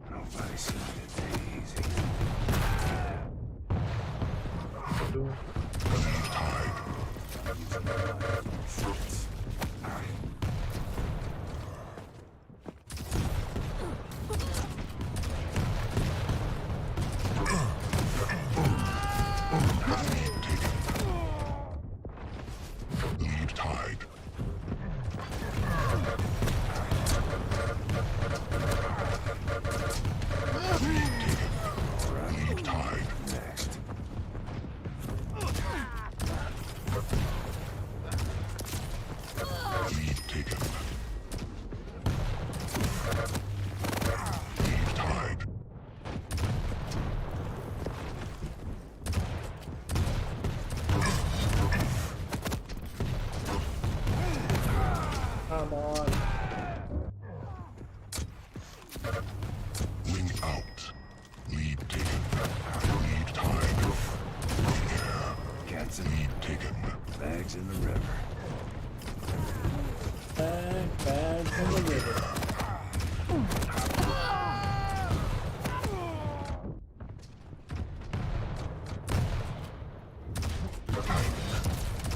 Nobody seemed to be easy. Cool. Bags in the river. Bags in the river.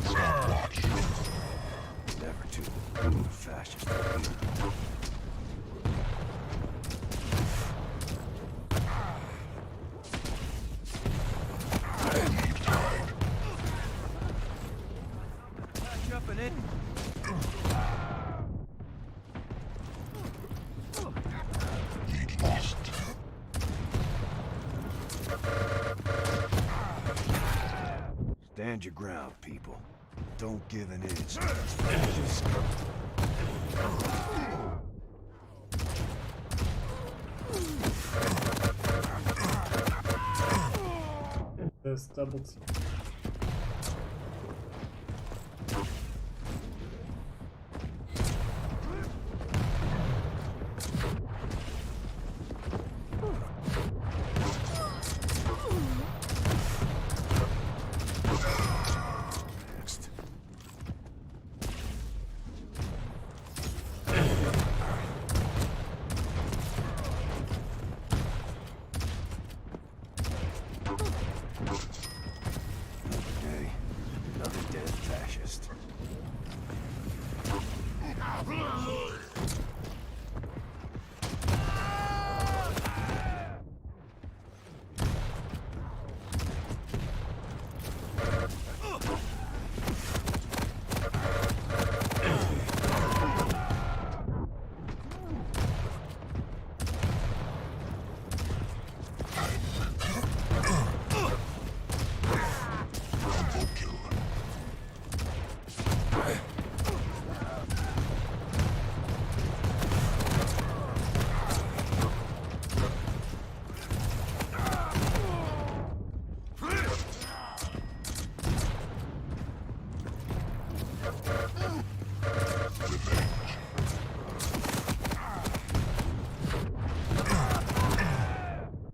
Stopwatch. Never too fascist. Leave tide. Jumping in. Lead lost. Stand your ground, people. Don't give an inch. This double team. Next. Hey, another dead fascist. Combo kill.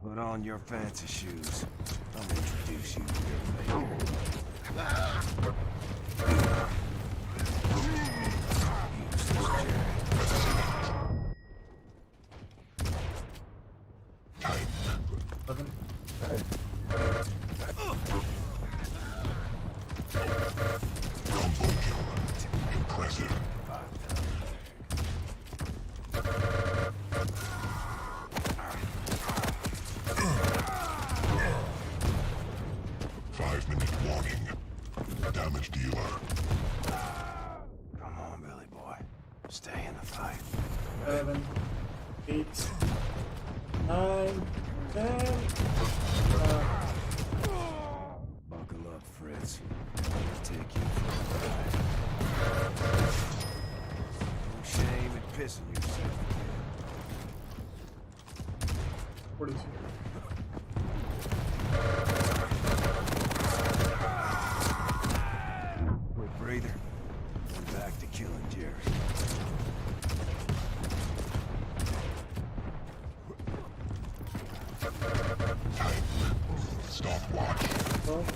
Put on your fancy shoes. I'll introduce you to your maker. Useless Jerry. 11. Combo kill. Impressive. 5-minute warning. Damage dealer. Come on, Billy boy. Stay in the fight. 7, 8, 9, 10. Buckle up, Fritz. I'll take you for a ride. No shame in pissing yourself. 42. Quick breather. I'm back to killing Jerry. Stopwatch. 12.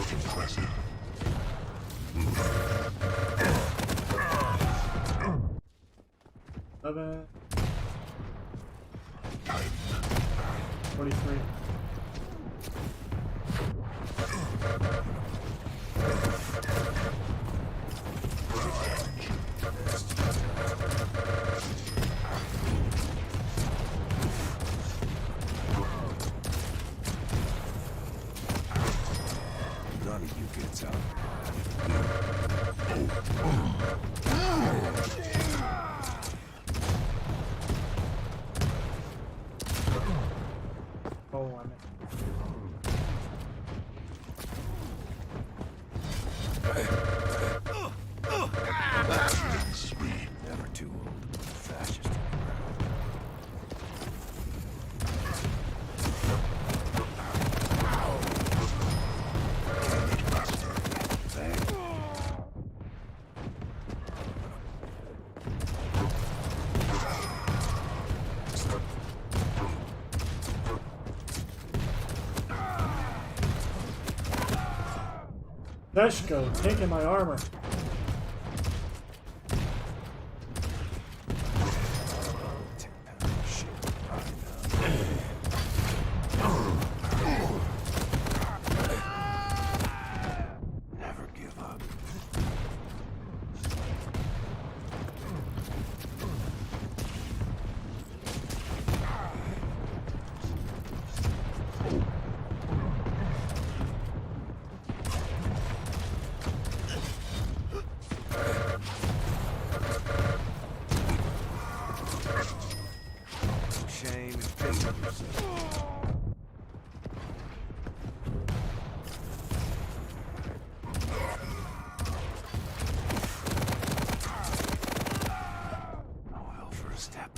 Impressive. 11. 43. None of you gets out. Oh, I'm Killing spree. Never too old to be a fascist. Deshko, taking my armor. Never give up. Shame and pity yourself. Oh, hell for a step.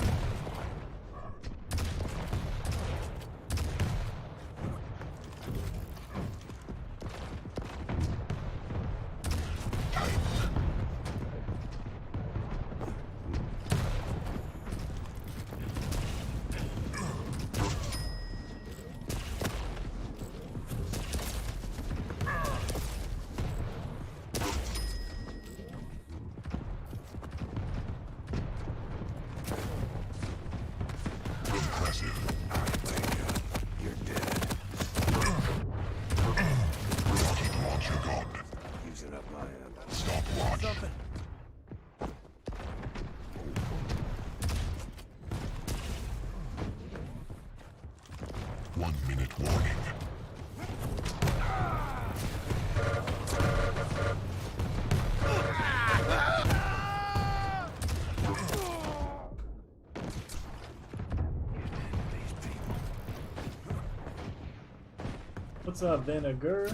Impressive. Wake up. You're dead. Rocket launcher gone. Using up my ammo. Stopwatch. Something. 1 minute warning. These people. What's up, Vinegar?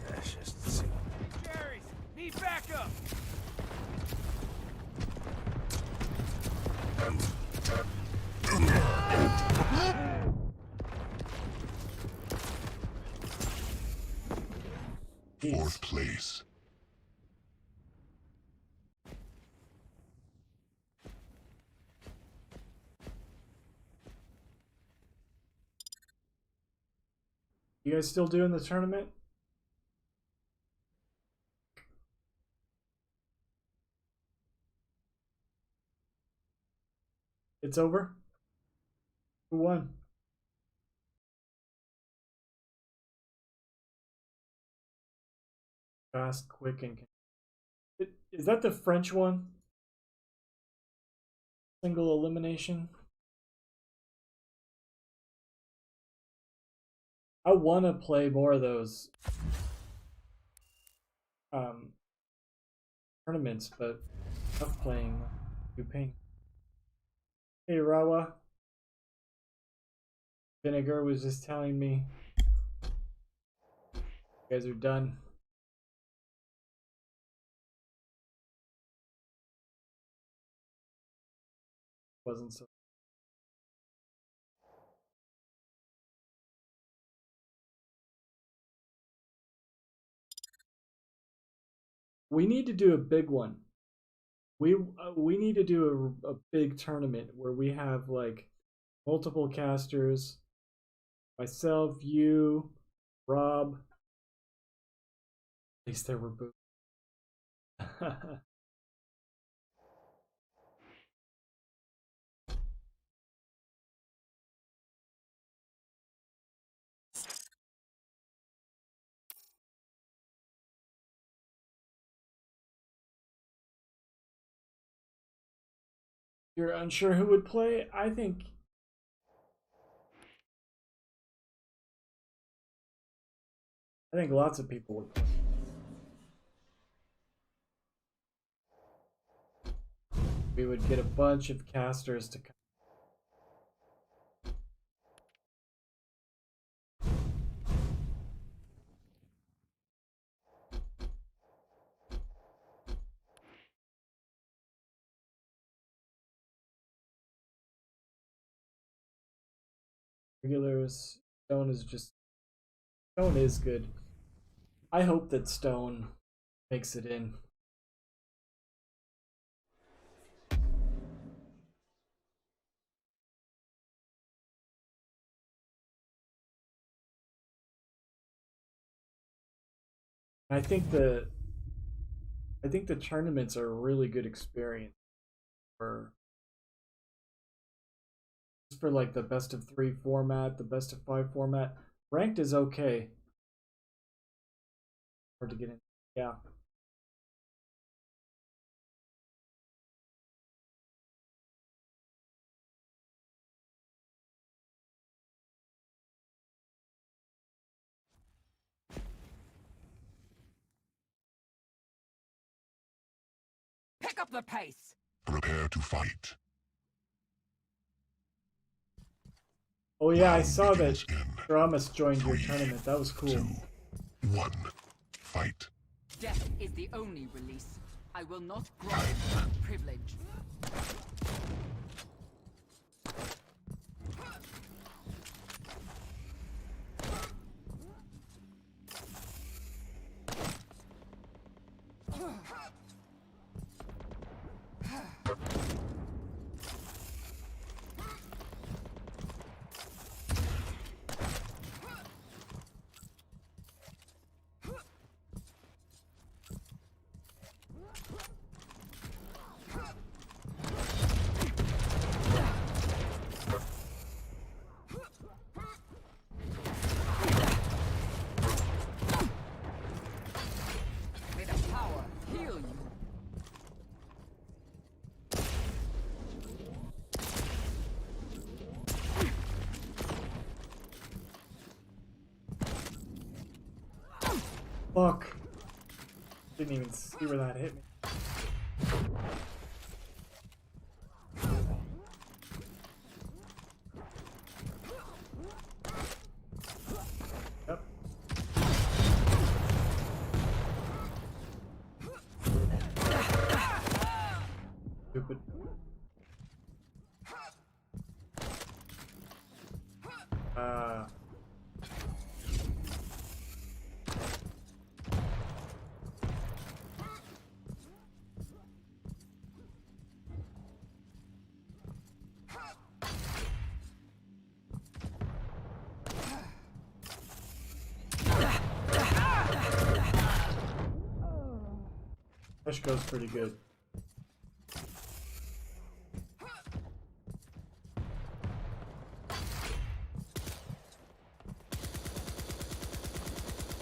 That's just the scene. Jerry's! Need backup! Fourth place. You guys still doing the tournament? It's over? Who won? Fast, quick, and... Is that the French one? Single elimination? I want to play more of those tournaments, but I'm playing new ping. Hey Rawa, Vinegar was just telling me you guys are done. Wasn't so. We need to do a big one. We need to do a big tournament where we have like multiple casters, myself, you, Rob. At least there were both. You're unsure who would play? I think lots of people would play. We would get a bunch of casters to come. Regulars. Stone is just. Stone is good. I hope that Stone makes it in. I think the tournaments are a really good experience for like the best of 3 format, the best of 5 format. Ranked is okay. Hard to get in. Yeah. Pick up the pace. Prepare to fight. Oh yeah, I saw that Begins in Dramas joined your 3, tournament. That was cool. 2, 1. Fight. Death is the only release. I will not grant you that privilege. May the power heal you. Fuck. Didn't even see where that hit me. Yep. Stupid. Push goes pretty good.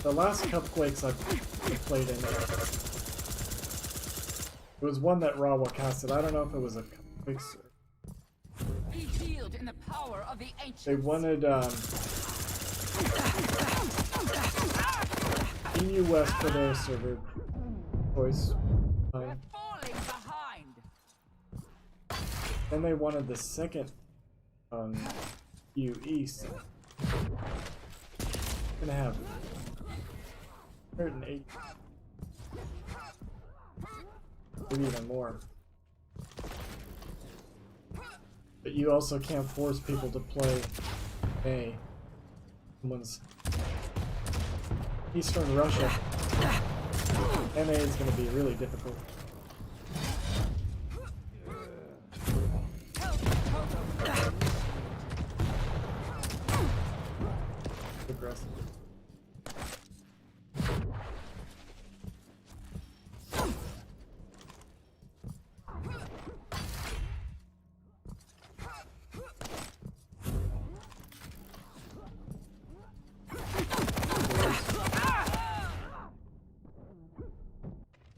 The last Cup Quakes I've played in, it was one that Rawa casted. I don't know if it was a Cup Quakes. Be healed in the power of the ancients. They wanted EU West for their server choice. We're falling behind. Then they wanted the second EU East. Gonna have 180. Maybe even more. But you also can't force people to play A. Someone's Eastern Russia. NA is going to be really difficult. Aggressive.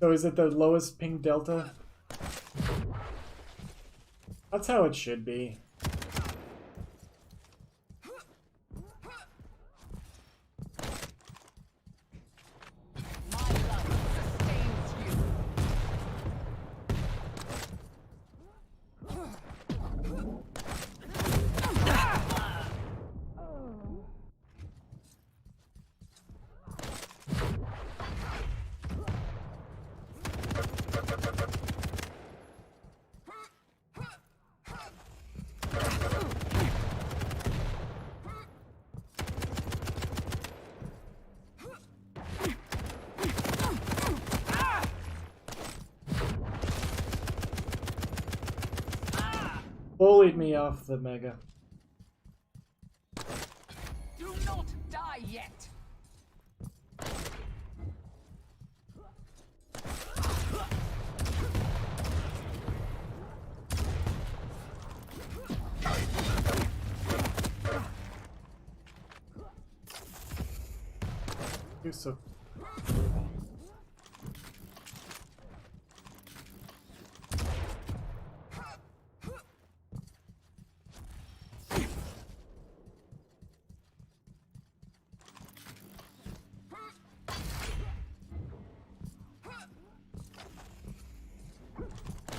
So is it the lowest ping delta? That's how it should be. My love sustains you. bullied me off the mega. Do not die yet. You're so.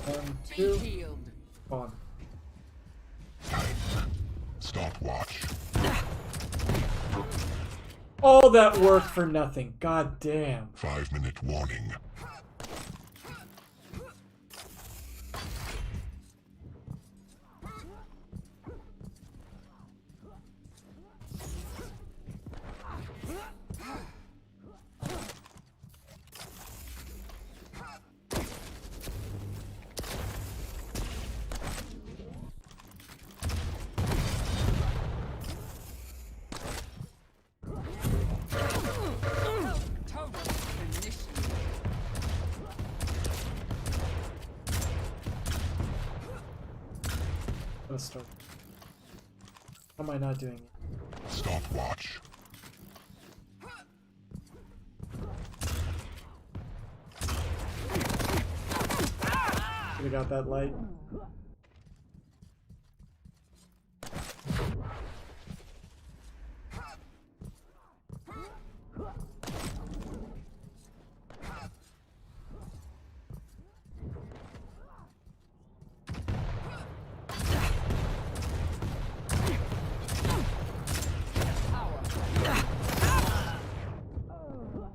One, Be two, healed. on. Stopwatch. All that work for nothing. God damn. 5-minute warning. Total initiative. Let's start. How am I not doing it? Stopwatch. Should've got that light.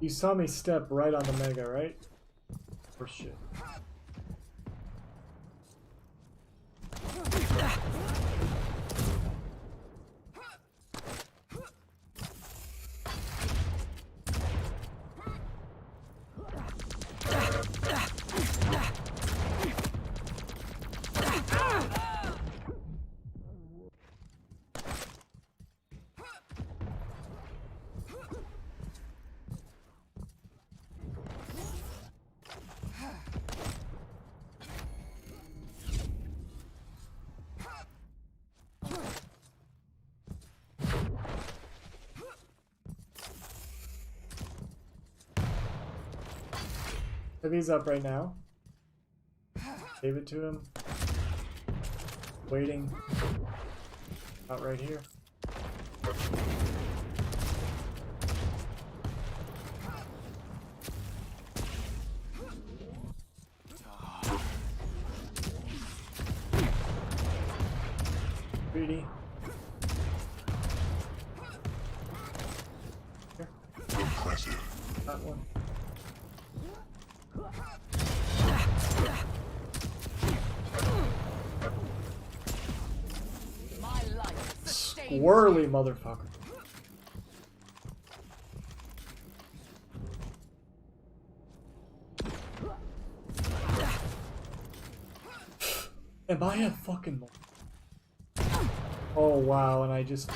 You saw me step right on the mega, right? Or shit. Heavy's up right now. Gave it to him. Waiting. Out right here. Greedy. Here. Impressive. That one. My life sustains Squirrely you. motherfucker. Am I a fucking... Oh wow, and I just...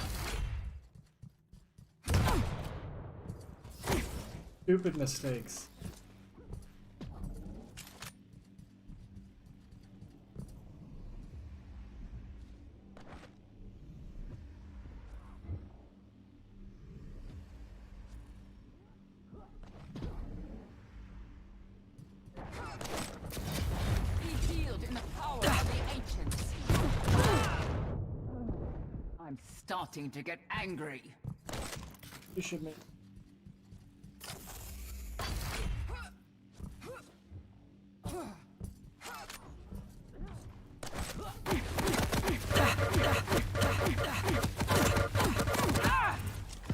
Stupid mistakes. Be healed in the power of the ancients. I'm starting to get angry. You should make...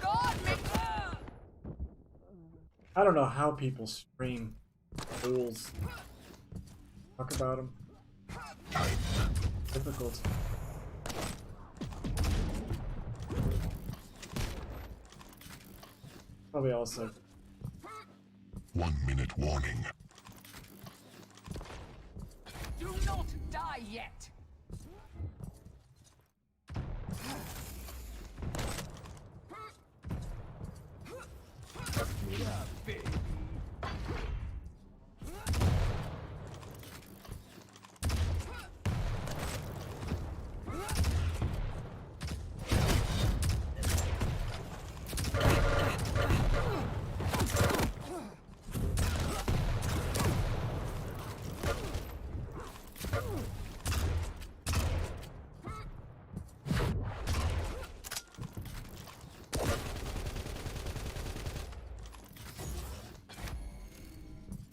God, me. I don't know how people stream rules. Talk about them. Difficult. Probably also 1-minute warning. Do not die yet.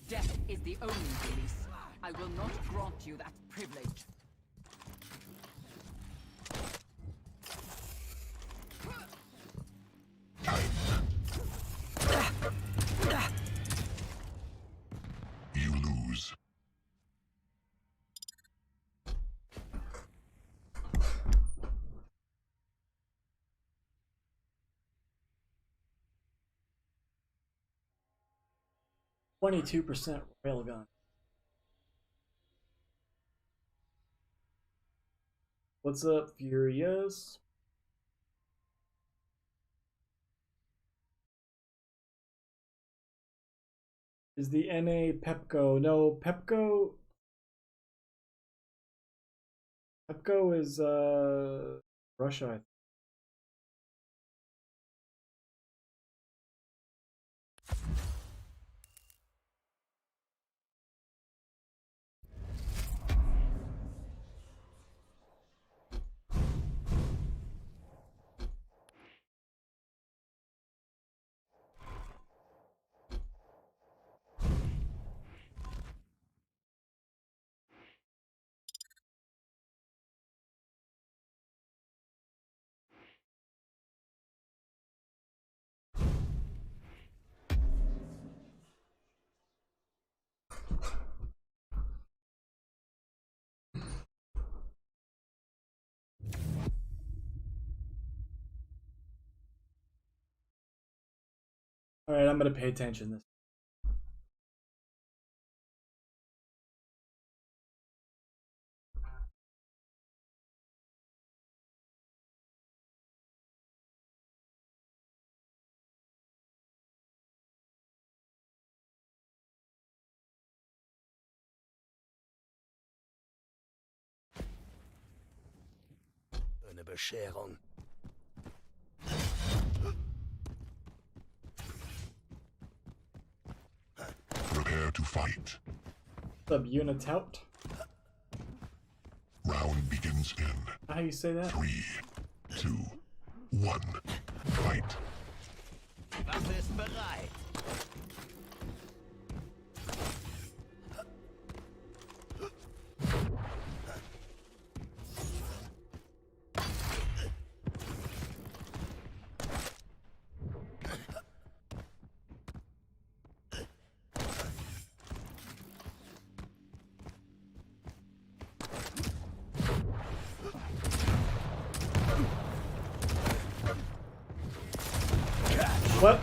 Death is the only release. I will not grant you that privilege. You lose. %22 railgun. What's up, Furious? Is the NA Pepco? No, Pepco is Russia, I think. All right, I'm gonna pay attention this. Eine Bescherung. Prepare to fight. What's up, Unitout? Round begins in How you say that? 3, 2, 1. Fight. Waffe ist bereit. What?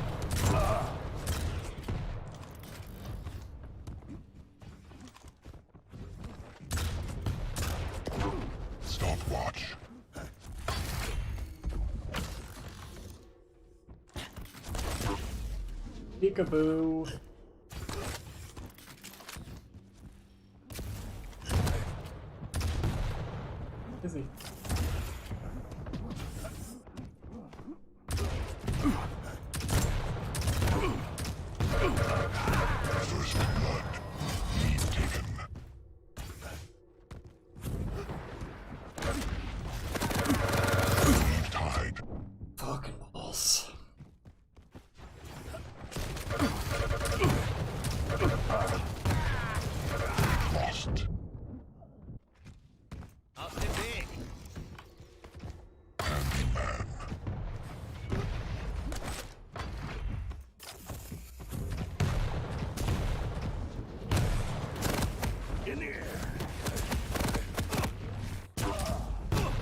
Stopwatch. Peekaboo. Is he? First blood. Lead taken. Lead tied. Fucking balls. Lost. Auf dem Weg. Handyman. In the air.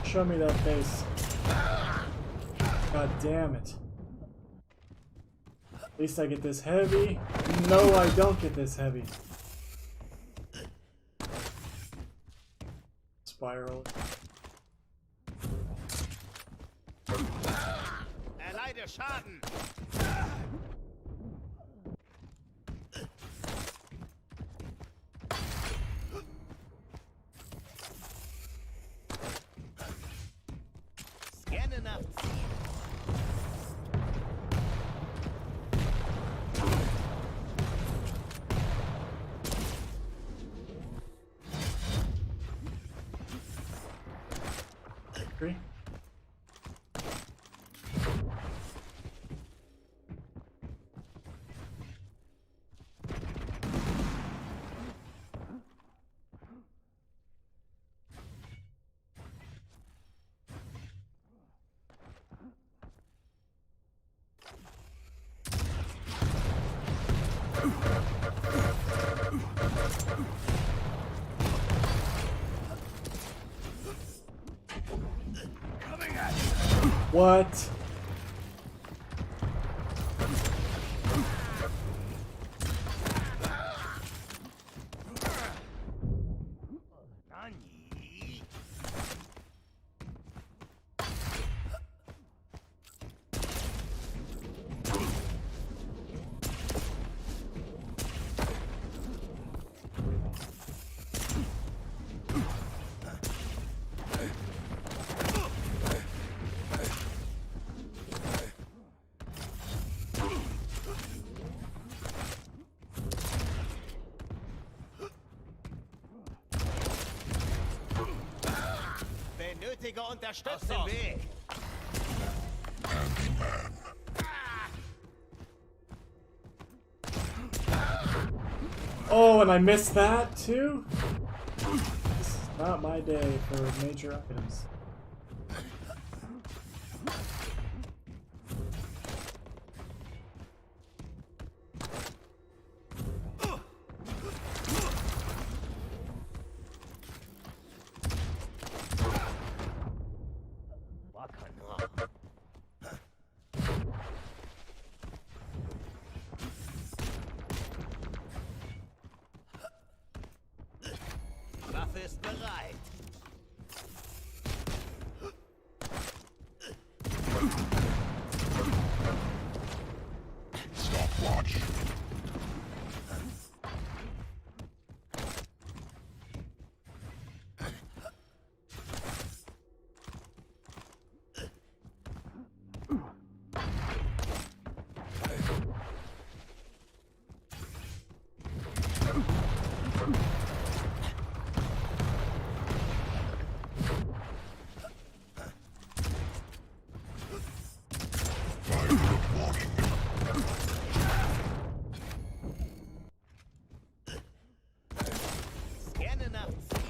Show me that face. God damn it. At least I get this heavy. No, I don't get this heavy. Spiral. Erleide Schaden. What? Benötige Unterstützung. Aus dem Weg. Handyman. Oh, and I missed that too? This is not my day for major items. Waffe ist bereit. Stopwatch. Scanne nach Ziel.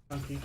Monkey.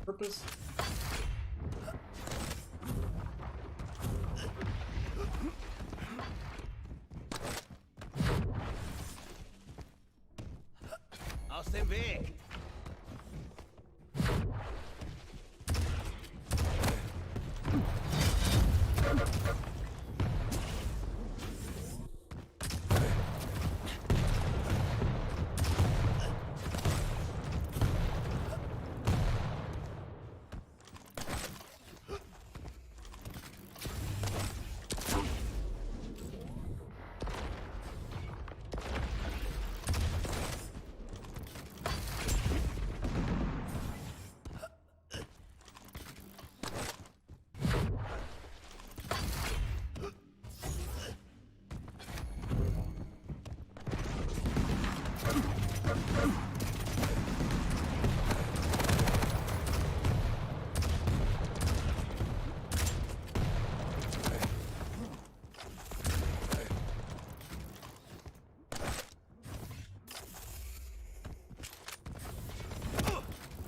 Purpose. Aus dem Weg.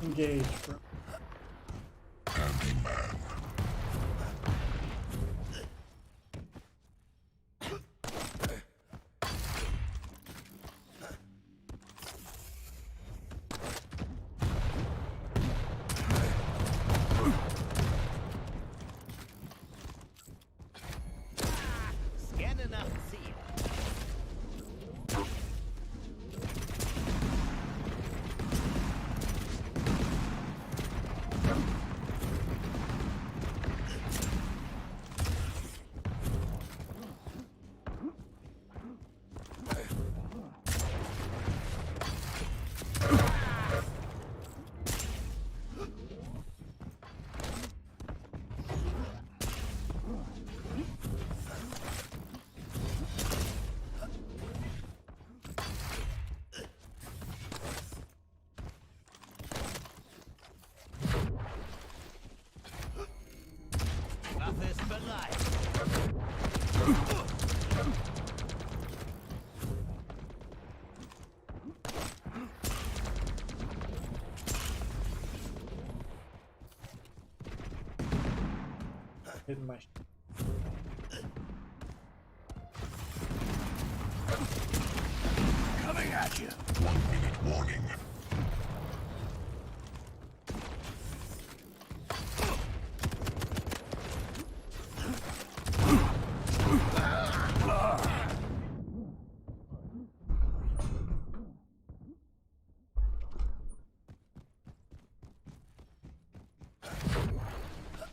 Engage, bro. Handyman. Scanne nach Ziel. hitting my. Coming at you. 1 minute warning.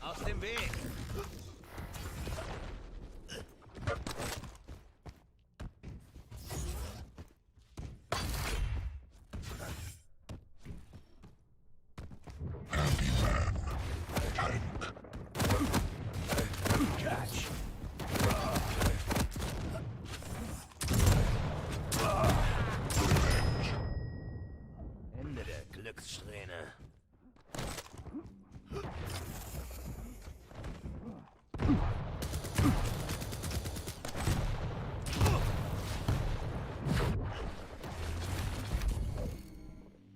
Aus dem Weg. Handyman. Tank. Catch. Revenge. Ende der Glückssträhne.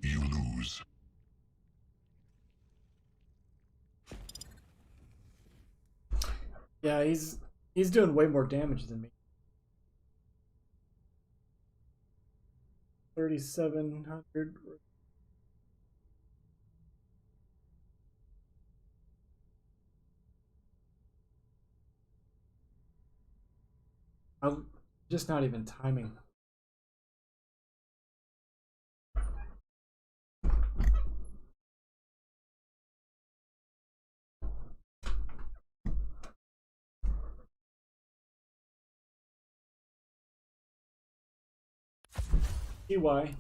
You lose. Yeah, he's doing way more damage than me. 3,700. I'm just not even timing. TY.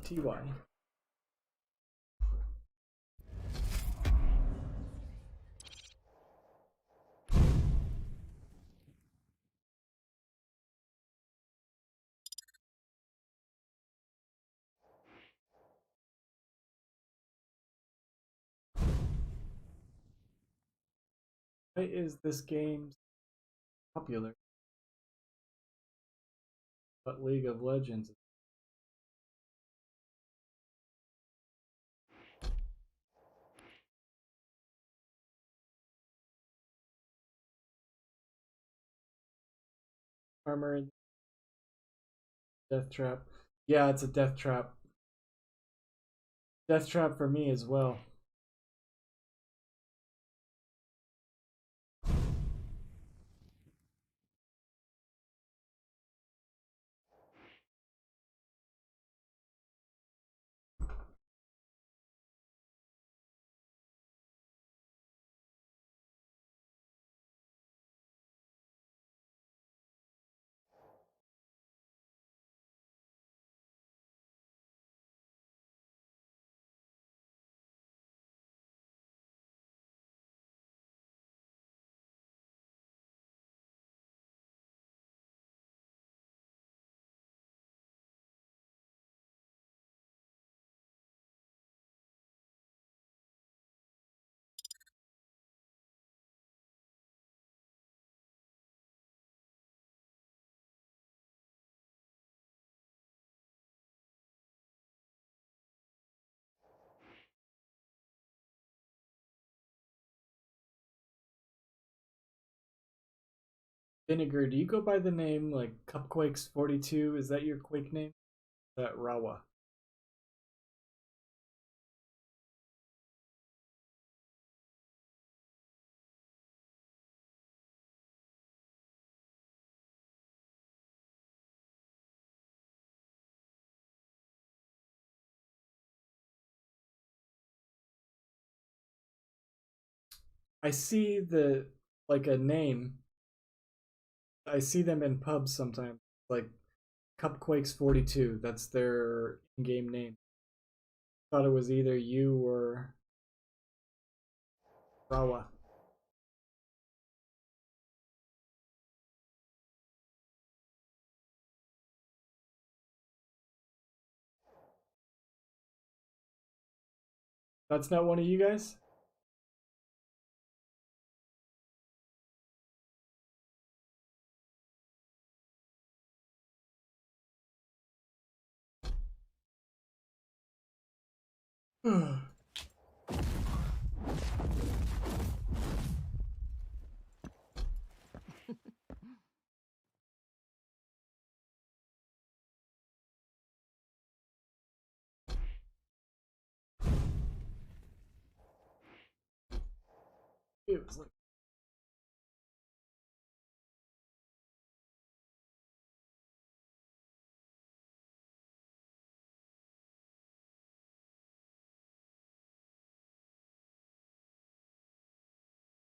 Why is this game popular? But League of Legends. Armor, death trap. Yeah, it's a death trap. Death trap for me as well. Vinegar, do you go by the name like Cupquakes 42? Is that your Quake name? That Rawa. I see the like a name. I see them in pubs sometimes, like Cupquakes 42. That's their in-game name. Thought it was either you or Rawa. That's not one of you guys? It was like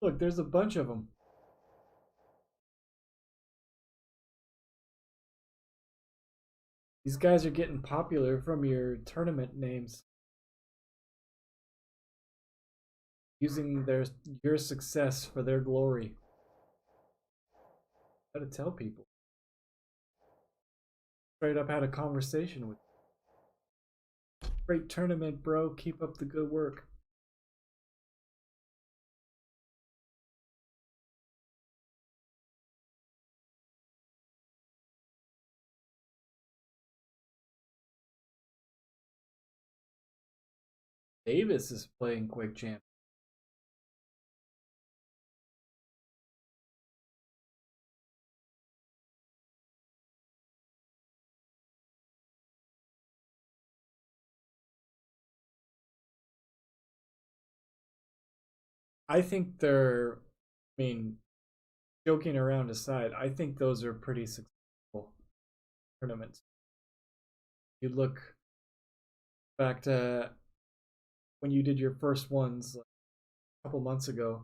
look, there's a bunch of them. These guys are getting popular from your tournament names. Using your success for their glory. Gotta tell people. Straight up had a conversation with you. Great tournament, bro. Keep up the good work. Davis is playing Quake Champ. I think they're, I mean, joking around aside, I think those are pretty successful tournaments. You look back to when you did your first ones like a couple months ago,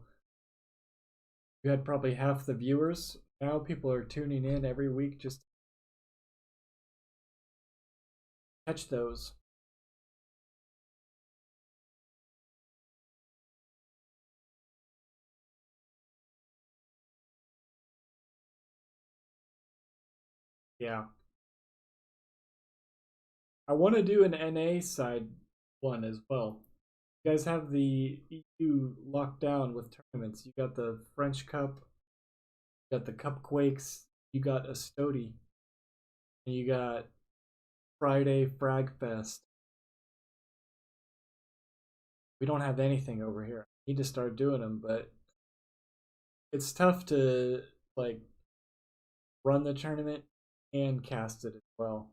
you had probably half the viewers. Now people are tuning in every week just to catch those. Yeah. I want to do an NA side one as well. You guys have the EU locked down with tournaments. You got the French Cup, you got the Cup Quakes, you got Astoti, and you got Friday Frag Fest. We don't have anything over here. I need to start doing them, but it's tough to like run the tournament and cast it as well.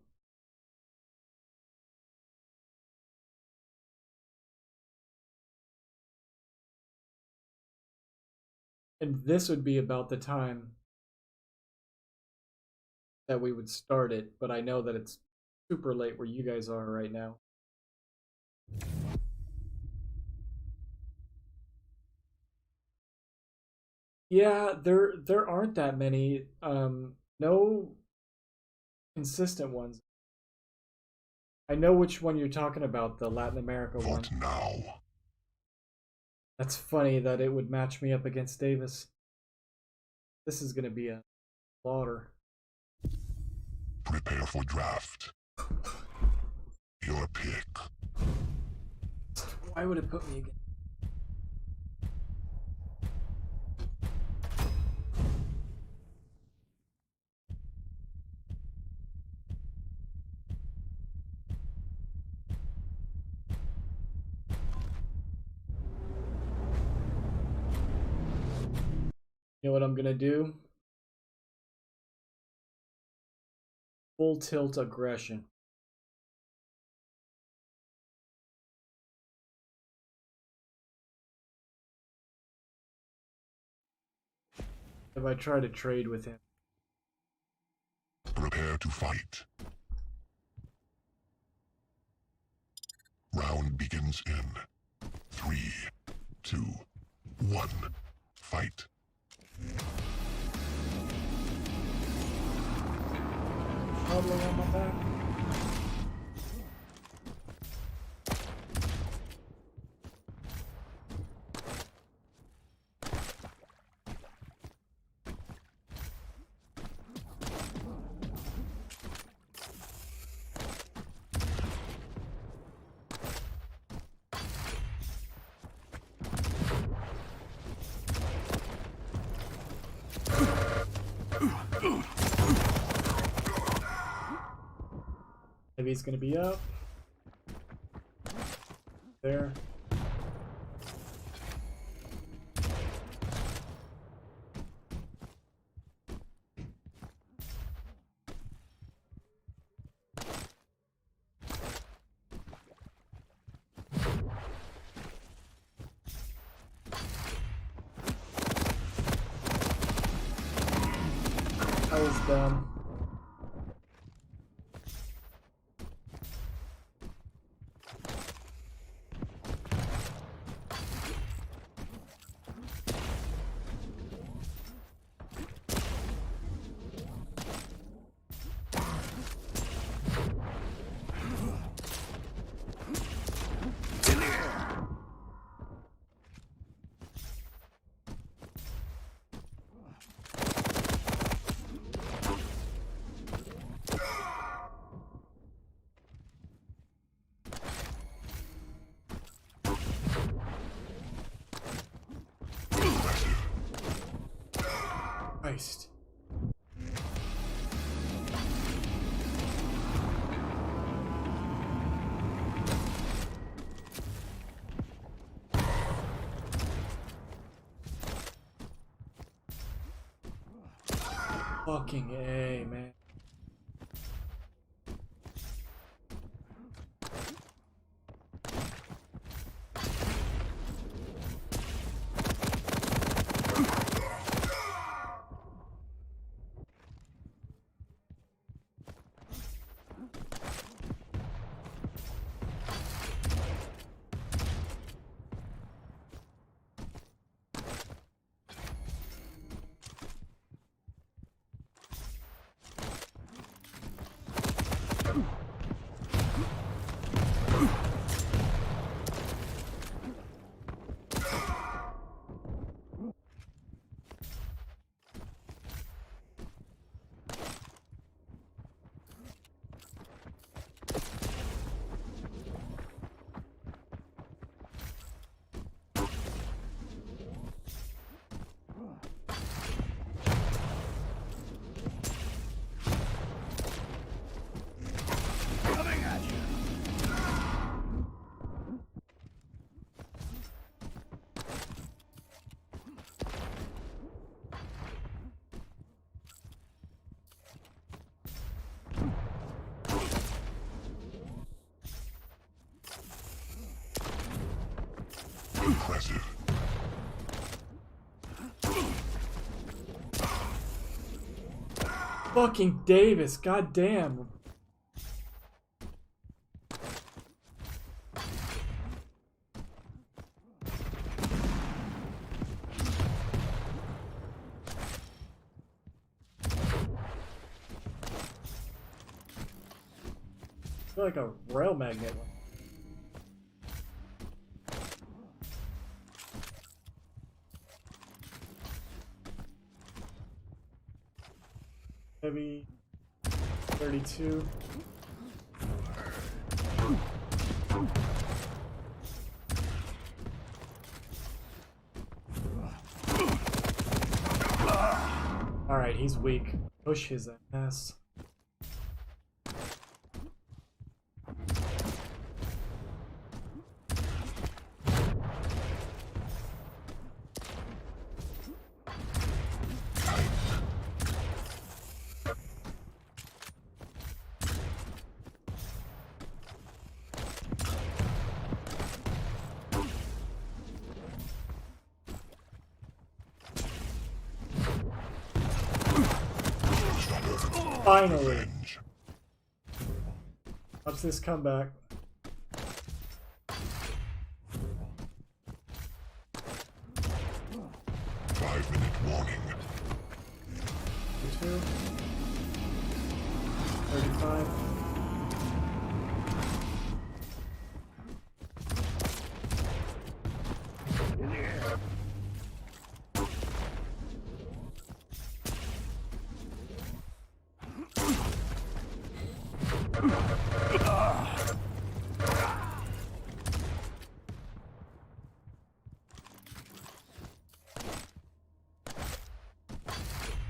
And this would be about the time that we would start it, but I know that it's super late where you guys are right now. Yeah, there aren't that many. No consistent ones. I know which one you're talking about, the Latin America one. What now? That's funny that it would match me up against Davis. This is gonna be a slaughter. Prepare for draft. Your pick. Why would it put me again? You know what I'm gonna do? Full tilt aggression. If I try to trade with him. Prepare to fight. Round begins in 3, 2, 1. Fight. Problem on my back. Maybe he's gonna be up. There. is done. Christ. Fucking A, man. Impressive. Fucking Davis, goddamn. I feel like a rail magnet. Maybe 32. Alright, he's weak. Push his ass. Finally! Watch this comeback. Five-minute warning. 32. 35.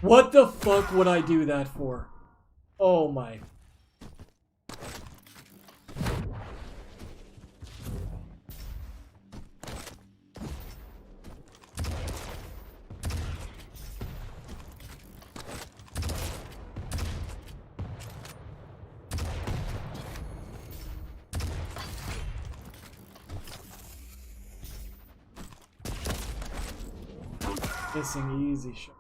What the fuck would I do that for? Oh my. Missing easy shot.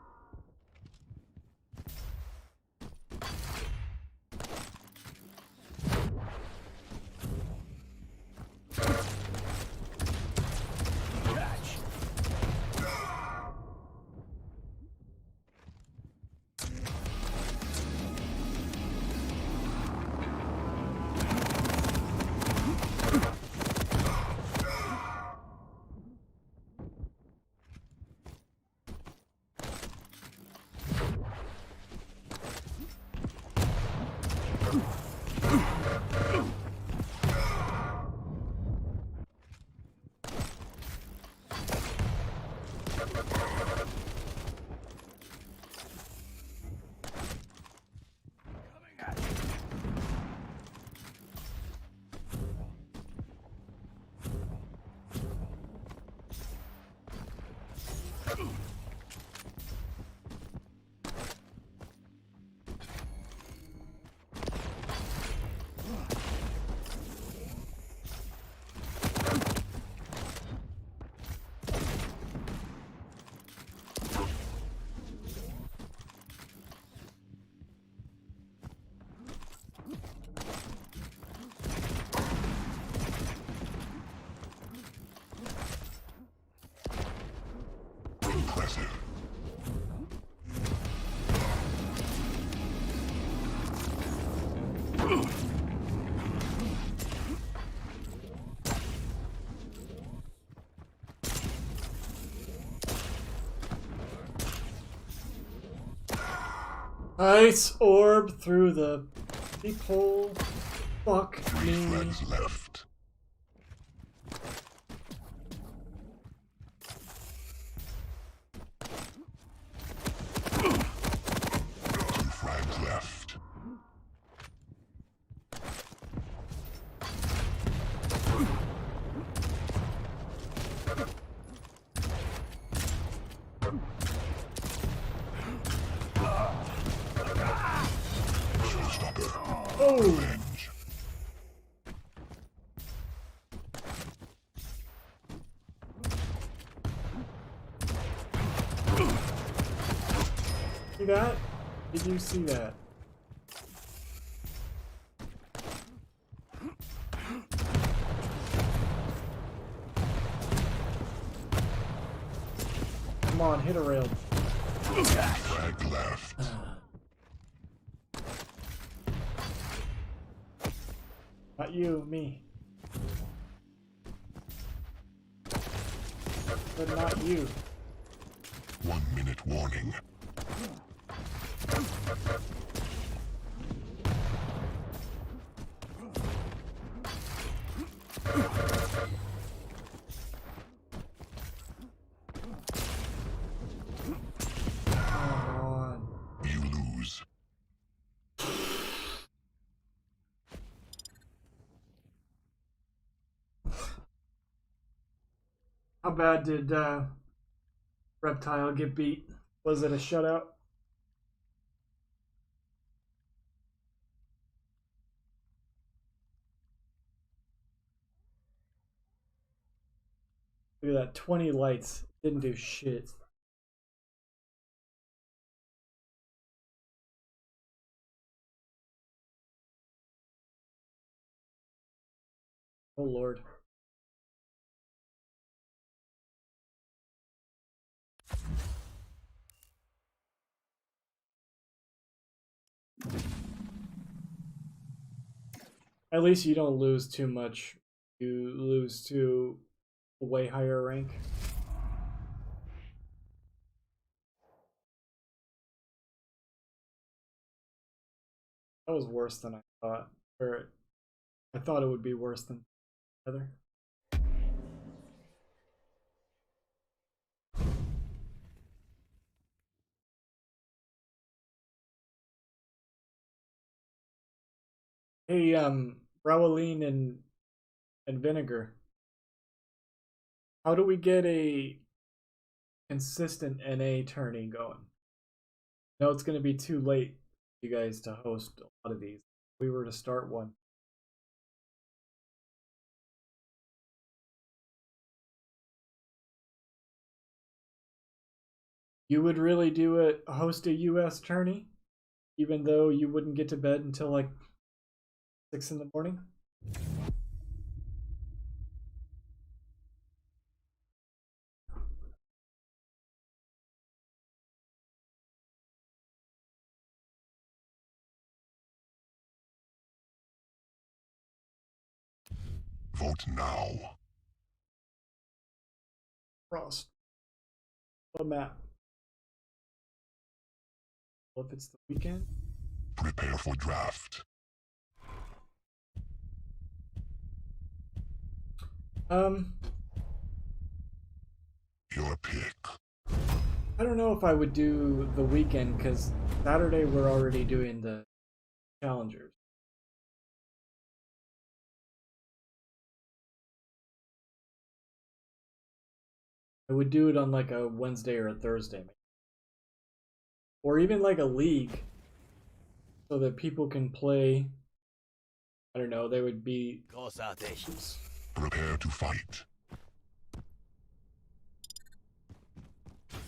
Ice orb through the peephole. Fuck Three me. friends left. Two frags left. Showstopper. Oh! Revenge. See that? Did you see that? Come on, hit a rail. Frag left. Not you, me. But not you. 1 minute warning. Come on. You lose. How bad did Reptile get beat? Was it a shutout? Look at that, 20 lights. Didn't do shit. Oh lord. At least you don't lose too much. You lose to a way higher rank. That was worse than I thought. Or I thought it would be worse than the other. Hey, Rawaline and Vinegar. How do we get a consistent NA tourney going? No, it's gonna be too late for you guys to host a lot of these. If we were to start one. You would really do it, host a US tourney, even though you wouldn't get to bed until like 6 in the morning? Vote now. Frost. What map? Well, if it's the weekend? Prepare for draft. Your pick. I don't know if I would do the weekend because Saturday we're already doing the challengers. I would do it on like a Wednesday or a Thursday. Or even like a league so that people can play. I don't know, they would be. Prepare to fight.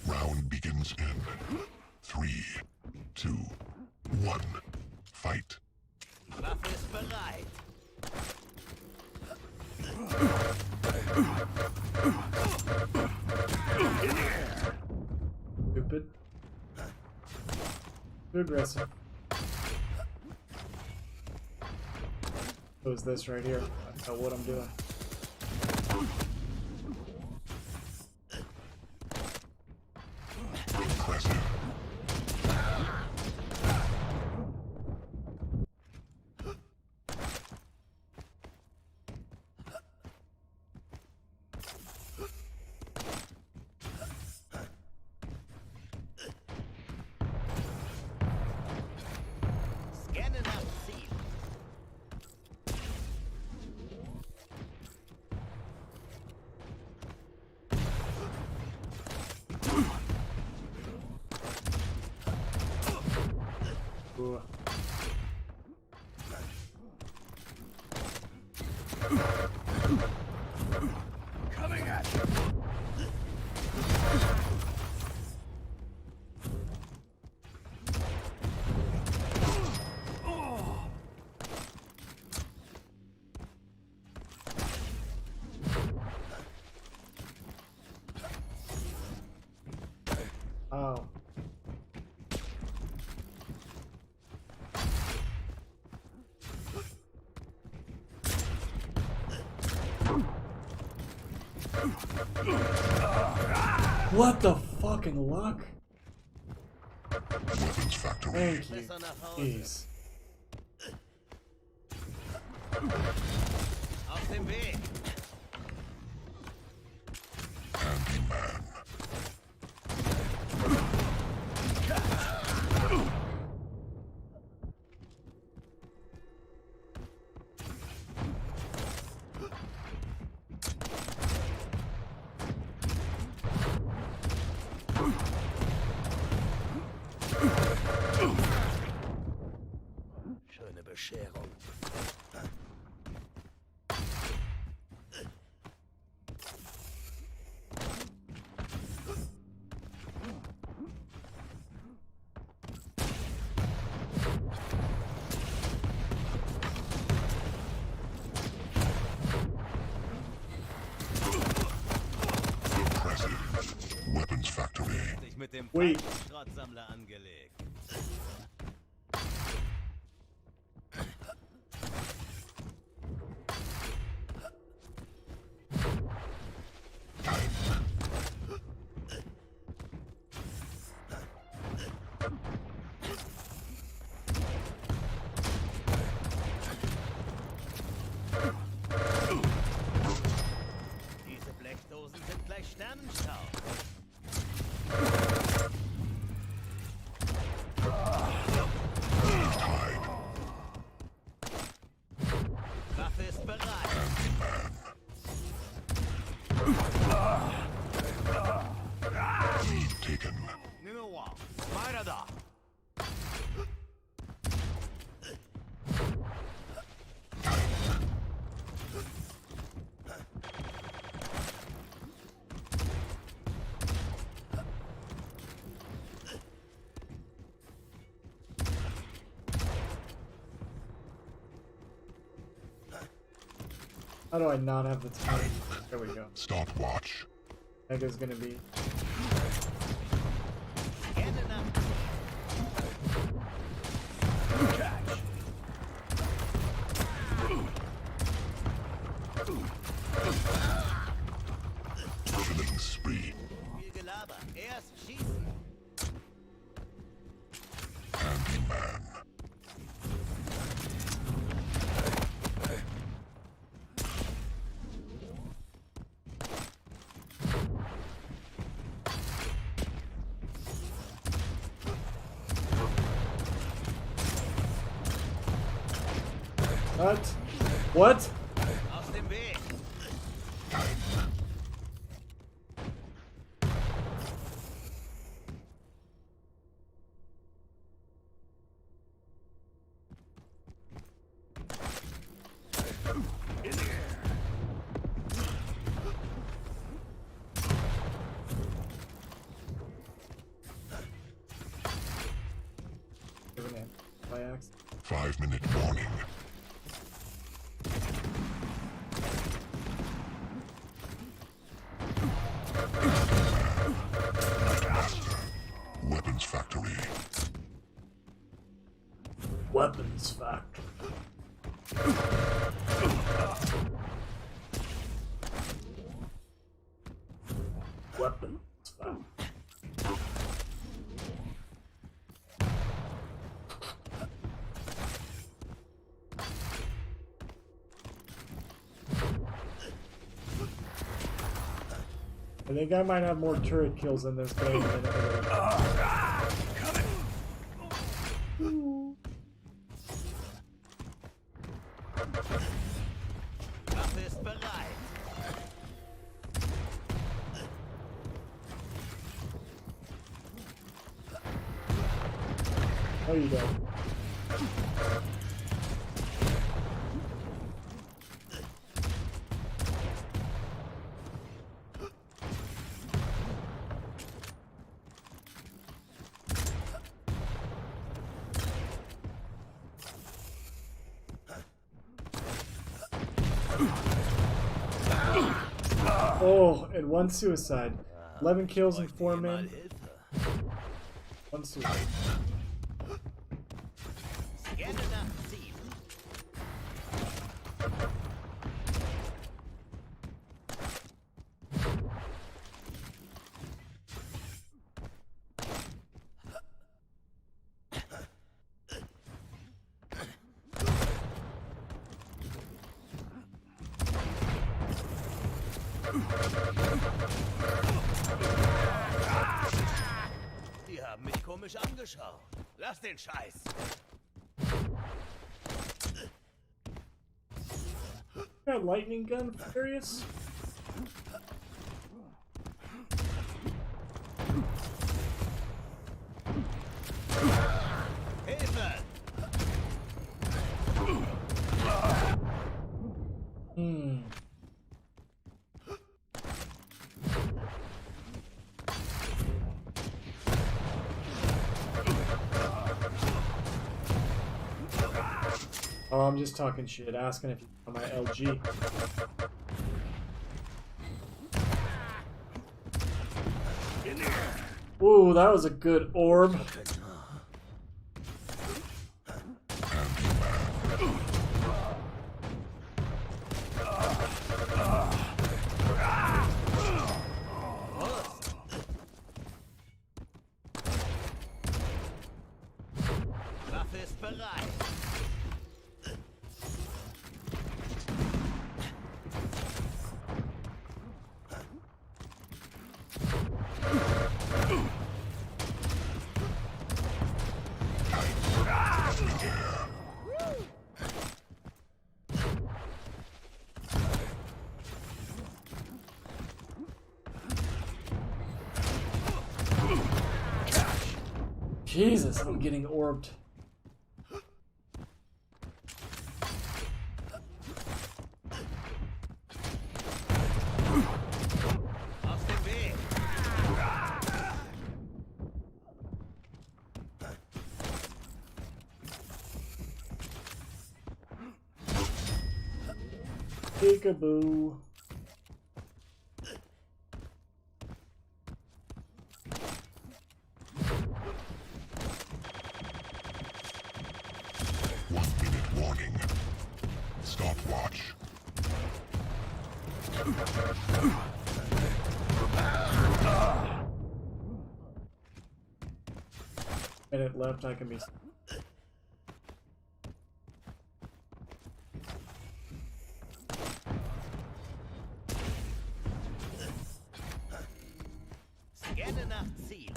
Round begins in 3, 2, 1. Fight. Stupid. Too aggressive. So is this right here? I know what I'm doing. Impressive. Ooh. Coming at you. Oh. What the fucking luck? Weapons factory. Thank you. Jeez. Auf dem Weg. Handyman. Schöne Bescherung. Impressive. Weapons factory. Sich mit dem Wait. Schrottsammler angelegt. Diese Blechdosen sind gleich Sternenstaub. Waffe ist bereit. Lead taken. Nummer 1. Weiter da. How do I not have the time? There we go. Stopwatch. Mega's gonna be. Gerne nach. Catch. Killing spree. Viel Gelaber. Erst schießen. Handyman. What? What? Aus dem Weg. Give an amp by accident. 5-minute warning. Master. Weapons factory. Weapons factory. Weapons factory. I think I might have more turret kills in this game than ever. Waffe ist bereit. There you go. Oh, and 1 suicide. 11 kills and 4 men. 1 suicide. Die haben mich komisch angeschaut. Lass den Scheiß. Got lightning gun, Furious? Hilfe! Hmm. Oh, I'm just talking shit, asking if you saw my LG. Ooh, that was a good orb. Waffe ist bereit. Jesus, I'm getting orbed. Aus dem Weg. Peekaboo. Warning. Stopwatch. Minute left, I can be. Scanne nach Ziel.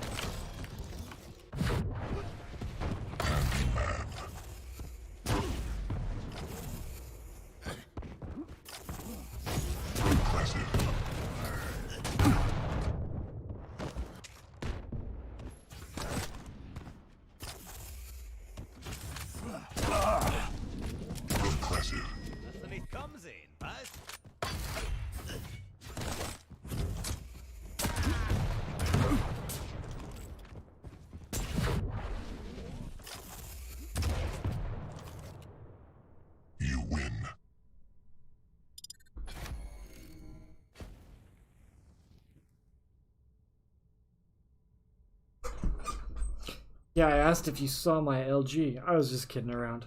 Impressive. Impressive. Hast du nicht kommen sehen, was? You win. Yeah, I asked if you saw my LG. I was just kidding around.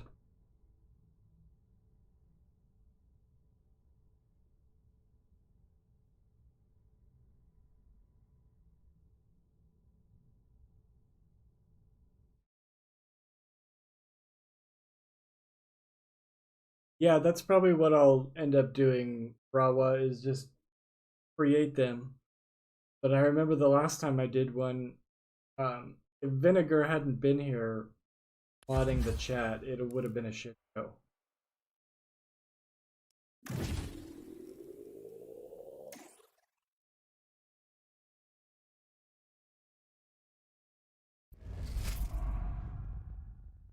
Yeah, that's probably what I'll end up doing, Rawa, is just create them. But I remember the last time I did one, if Vinegar hadn't been here modding the chat, it would have been a shit show.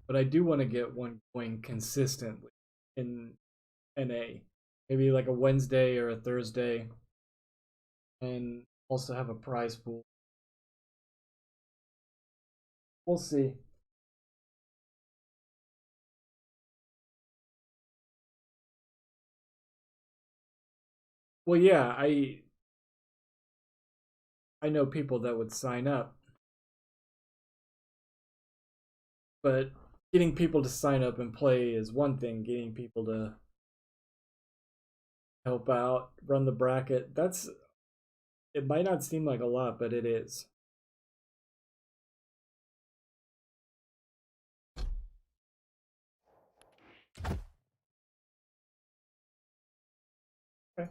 But I do want to get one going consistently in NA. Maybe like a Wednesday or a Thursday. And also have a prize pool. We'll see. Well, yeah, I know people that would sign up, but getting people to sign up and play is one thing. Getting people to help out, run the bracket, it might not seem like a lot, but it is. Okay.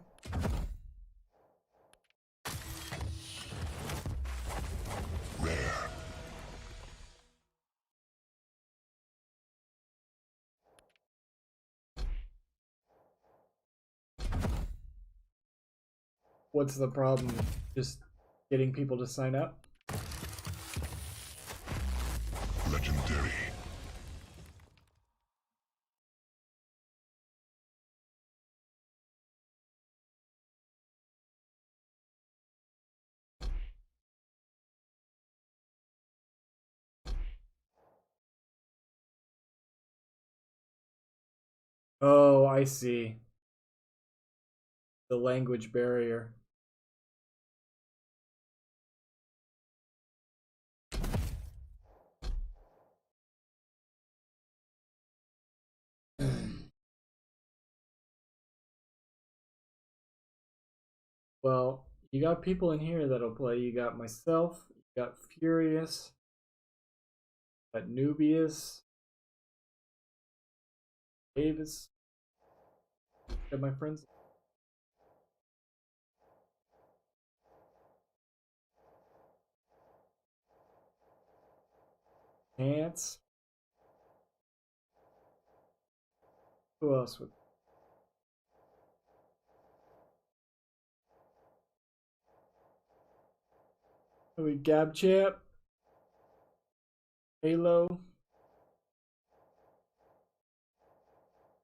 Rare. What's the problem? Just getting people to sign up? Legendary. Oh, I see. The language barrier. Well, you got people in here that'll play. You got myself, you got Furious, got Nubius, Davis, got my friends. Chance. Who else would? We Gab Champ, Halo.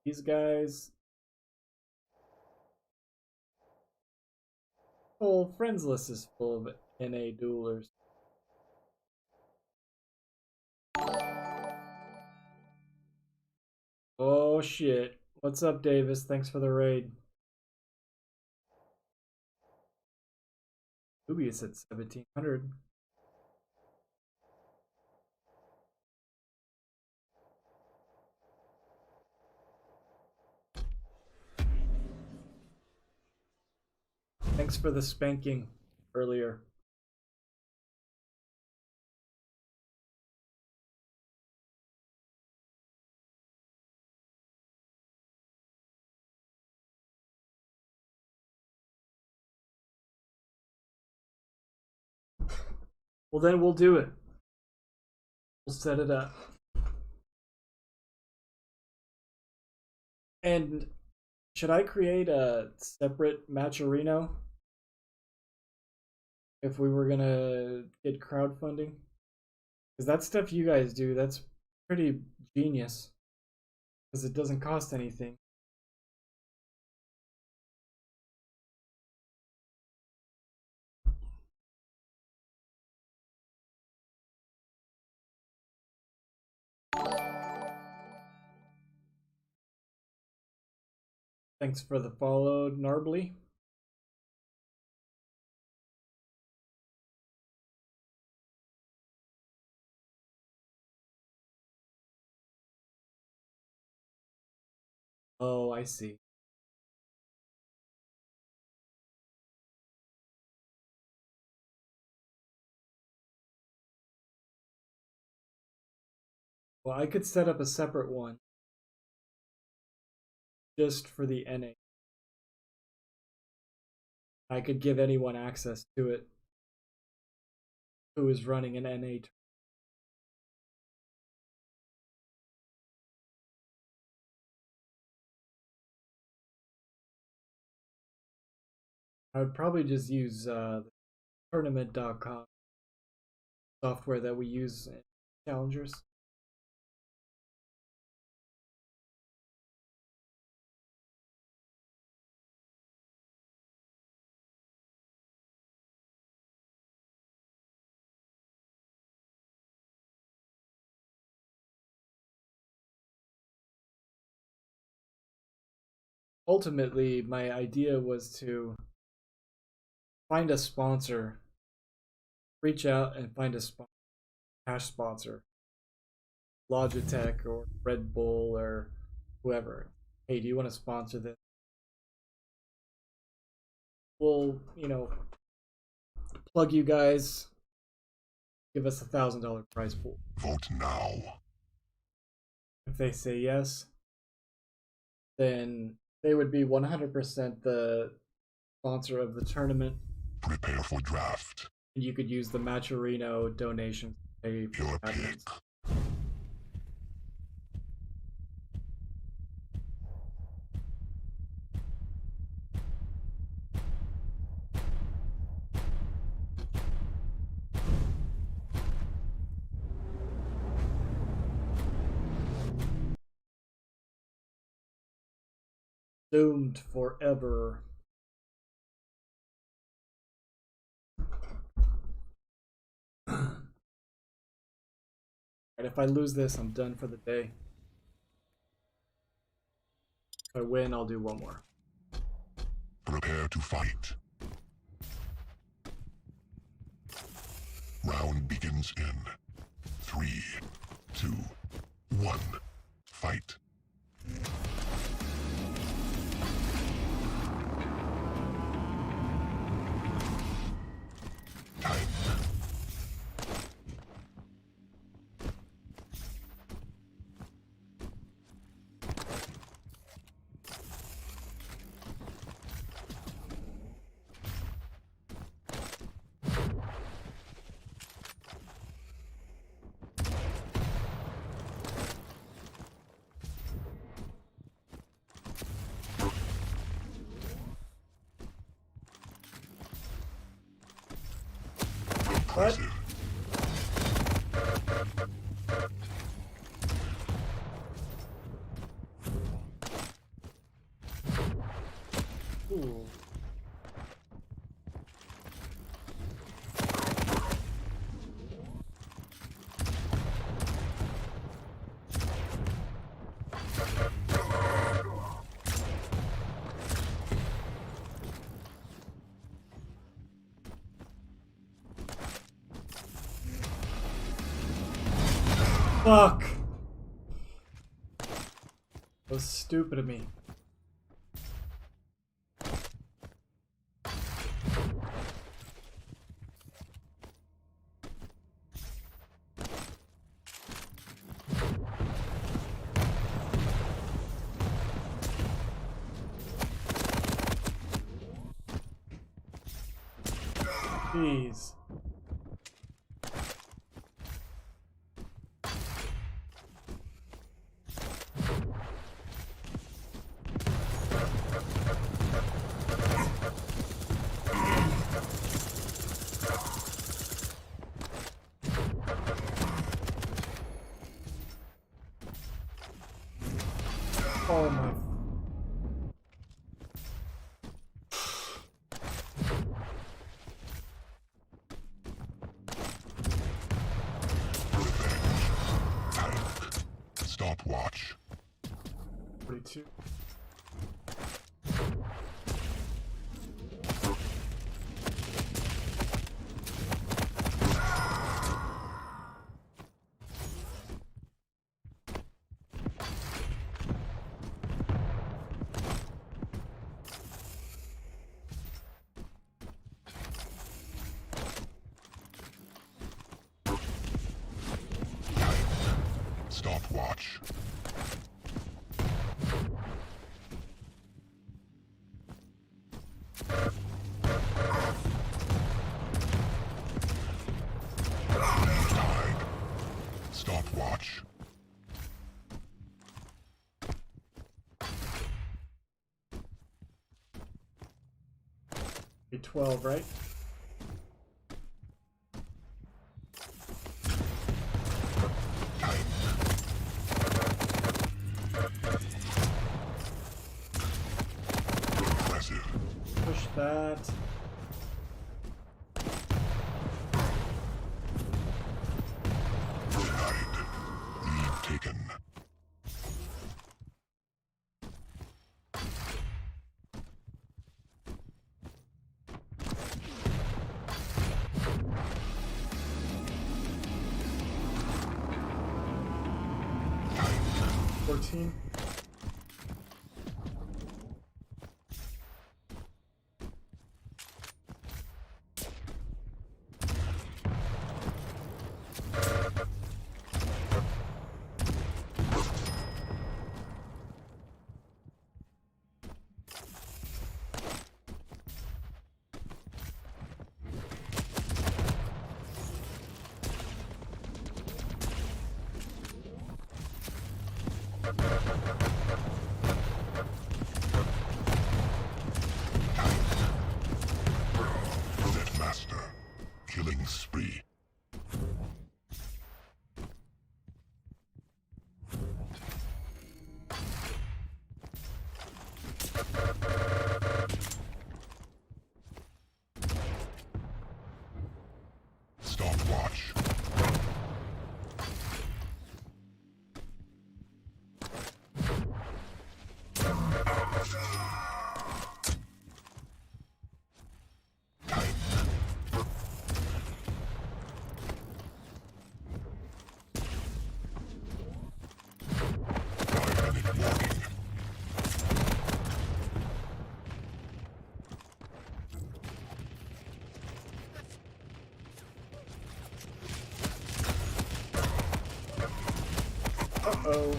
These guys. Whole friends list is full of NA duelers. Oh shit. What's up, Davis? Thanks for the raid. Nubius at 1700. Thanks for the spanking earlier. Well, then we'll do it. We'll set it up. And should I create a separate Matcherino if we were gonna get crowdfunding? Because that stuff you guys do, that's pretty genius. Because it doesn't cost anything. Thanks for the follow, Narbly. Oh, I see. Well, I could set up a separate one just for the NA. I could give anyone access to it who is running an NA. I would probably just use tournament.com software that we use in challengers. Ultimately, my idea was to find a sponsor reach out and find a cash sponsor, Logitech or Red Bull or whoever. Hey, do you want to sponsor this? We'll, plug you guys. Give us $1,000 prize pool. Vote now. If they say yes, then they would be 100% the sponsor of the tournament. Prepare for draft. And you could use the Matcherino donation to pay for Your admins. pick. Doomed forever. If I lose this, I'm done for the day. If I win, I'll do one more. Prepare to fight. Round begins in 3, 2, 1. Fight. Time. What? Ooh. Fuck! That was stupid of me. Jeez. Oh my. Stopwatch. 42. Stopwatch. Tied. Stopwatch. 12, right? Impressive. Push that. Denied. Lead taken. 14. Netmaster. Killing spree. Stopwatch. Uh-oh.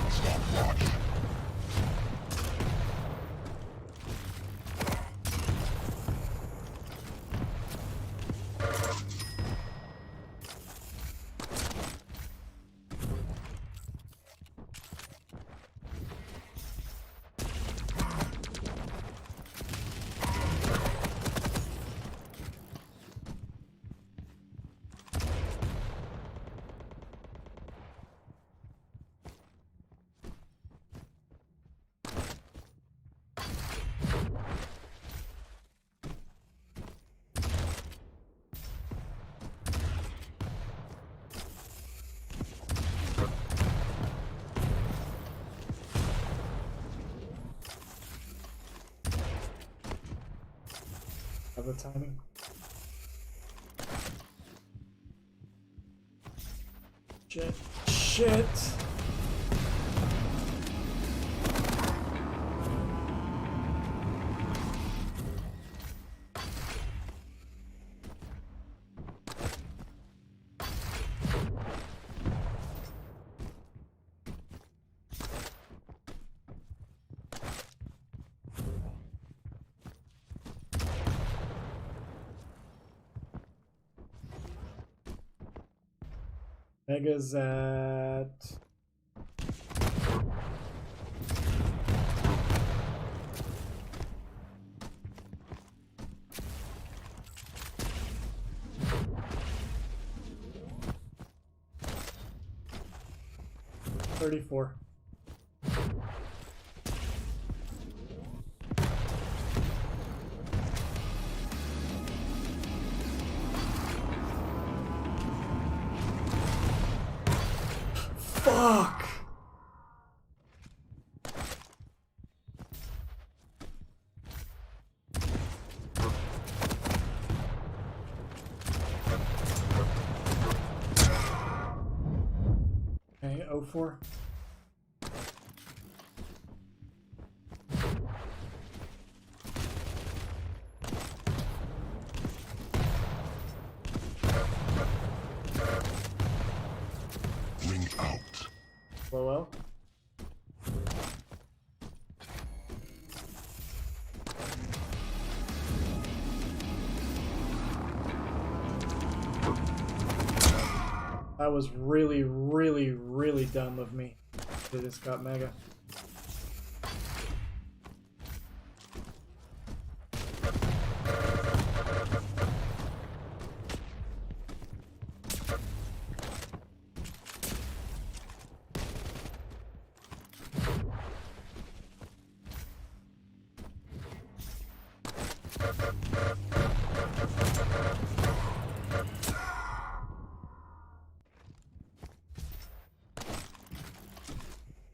Stopwatch. Have the timing. Shit. Shit! Mega's at... $34. Fuck! Okay, 04. Ring out. Well. That was really, really, really dumb of me. They just got Mega.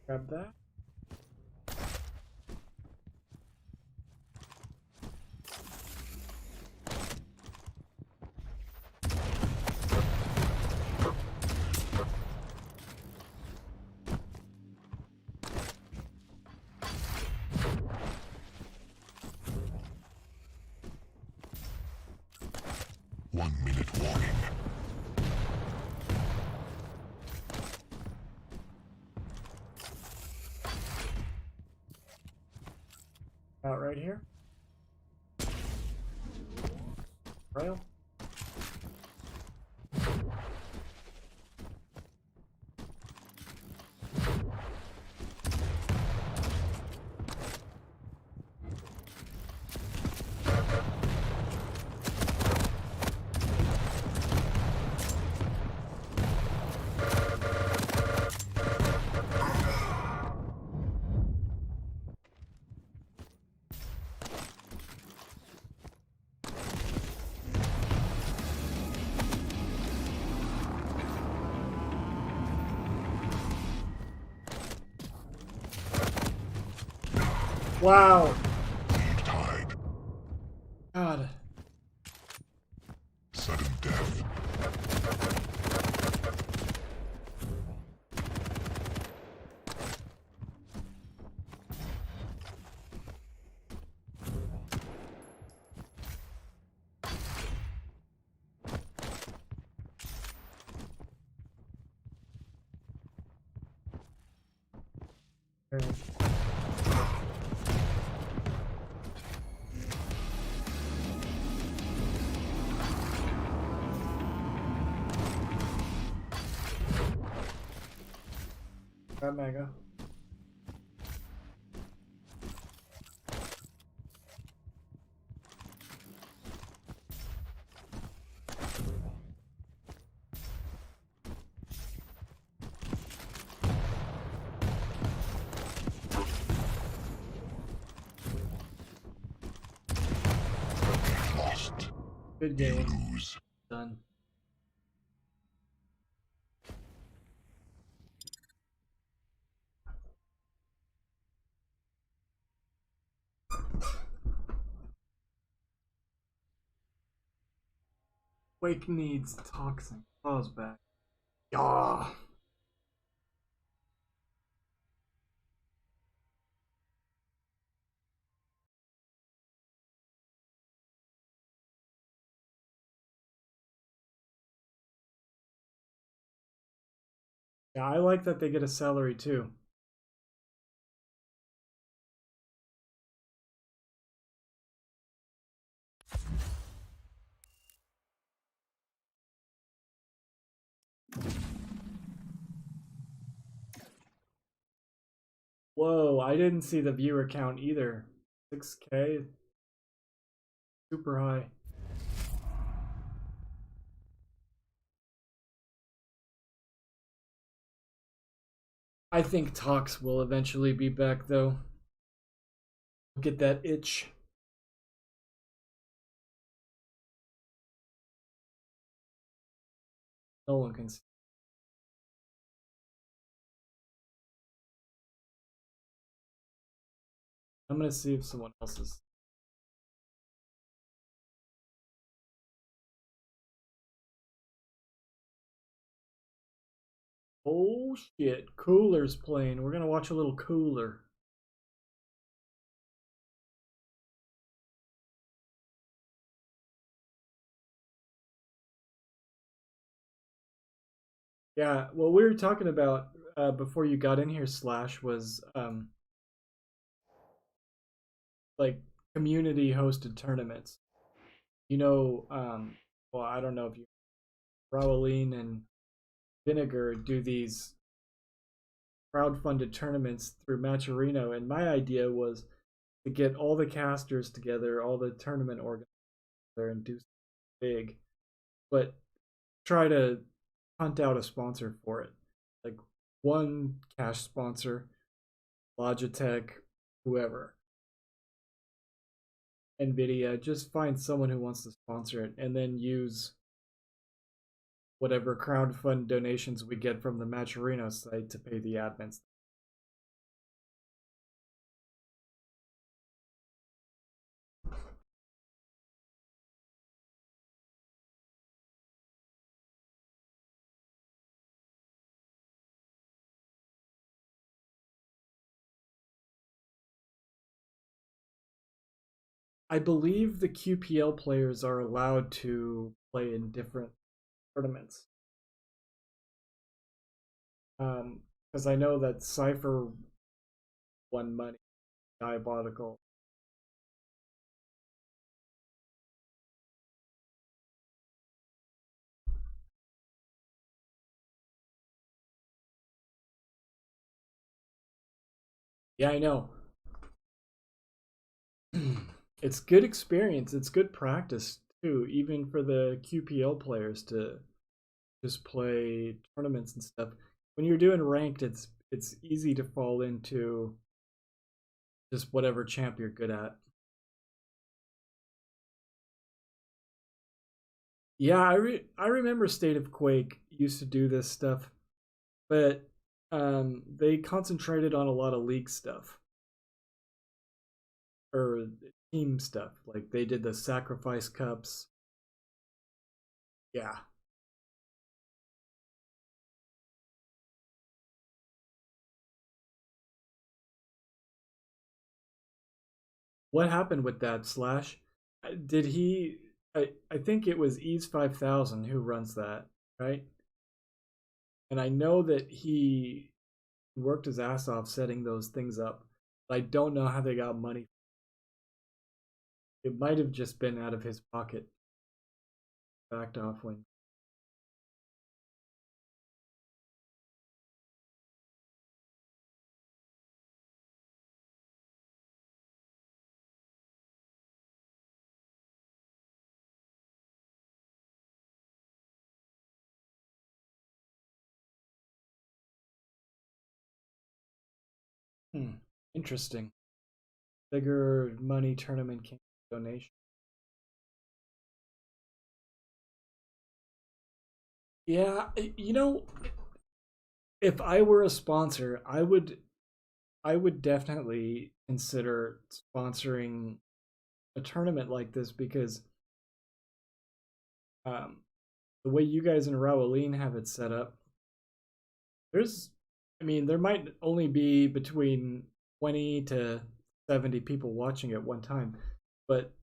Grab that. 1 minute warning. Out right here. Rail. Wow. Tied. God. Sudden death. Got Mega. Lost. Good You game. lose. Done. Quake needs toxic. Pause back. Yeah. Yeah, I like that they get a salary too. Whoa, I didn't see the viewer count either. 6K? Super high. I think Tox will eventually be back though. Get that itch. No one can see. I'm gonna see if someone else is. Oh shit, Cooler's playing. We're gonna watch a little Cooler. Yeah, what we were talking about before you got in here, Slash, was like community hosted tournaments. You know, well, I don't know if you, Raoline and Vinegar do these crowdfunded tournaments through Matcherino, and my idea was to get all the casters together, all the tournament organizers together, and do something big, but try to hunt out a sponsor for it, like one cash sponsor, Logitech, whoever, Nvidia. Just find someone who wants to sponsor it, and then use whatever crowdfund donations we get from the Matcherino site to pay the admins. I believe the QPL players are allowed to play in different tournaments. Because I know that Cypher won money, Diabolical. Yeah, I know. It's good experience. It's good practice too, even for the QPL players to just play tournaments and stuff. When you're doing ranked, it's easy to fall into just whatever champ you're good at. Yeah, I remember State of Quake used to do this stuff, but they concentrated on a lot of league stuff or team stuff. Like they did the sacrifice cups. Yeah. What happened with that Slash? Did he? I think it was Ease 5000 who runs that, right? And I know that he worked his ass off setting those things up. But I don't know how they got money. It might have just been out of his pocket. Backed off when. Interesting. Bigger money tournament donation. Yeah, you know, if I were a sponsor, I would definitely consider sponsoring a tournament like this because um, the way you guys in Raoline have it set up, there's, I mean, there might only be between 20 to 70 people watching at one time, but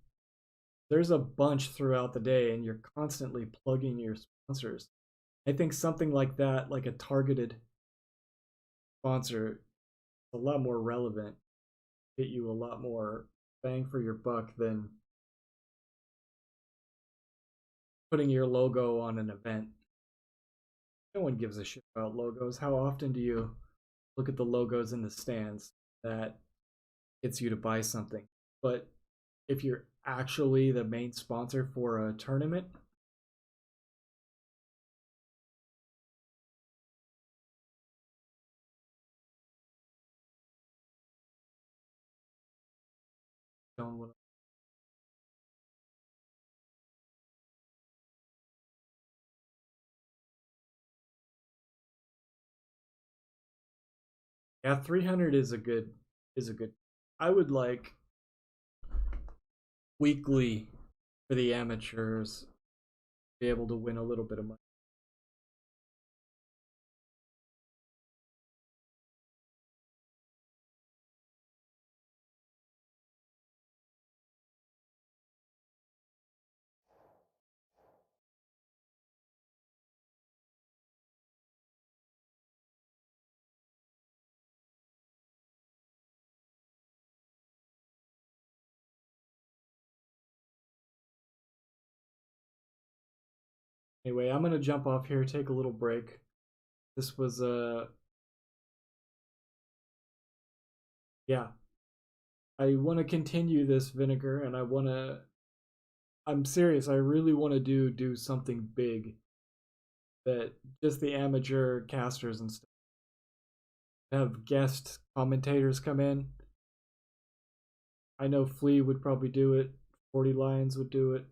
there's a bunch throughout the day and you're constantly plugging your sponsors. I think something like that, like a targeted sponsor, is a lot more relevant, get you a lot more bang for your buck than putting your logo on an event. No one gives a shit about logos. How often do you look at the logos in the stands that gets you to buy something? But if you're actually the main sponsor for a tournament, don't want to. Yeah, 300 is a good. I would like weekly for the amateurs be able to win a little bit of money. Anyway, I'm gonna jump off here, take a little break. This was yeah. I want to continue this vinegar, and I'm serious. I really want to do something big that just the amateur casters and stuff have guest commentators come in. I know Flea would probably do it. 40 Lions would do it.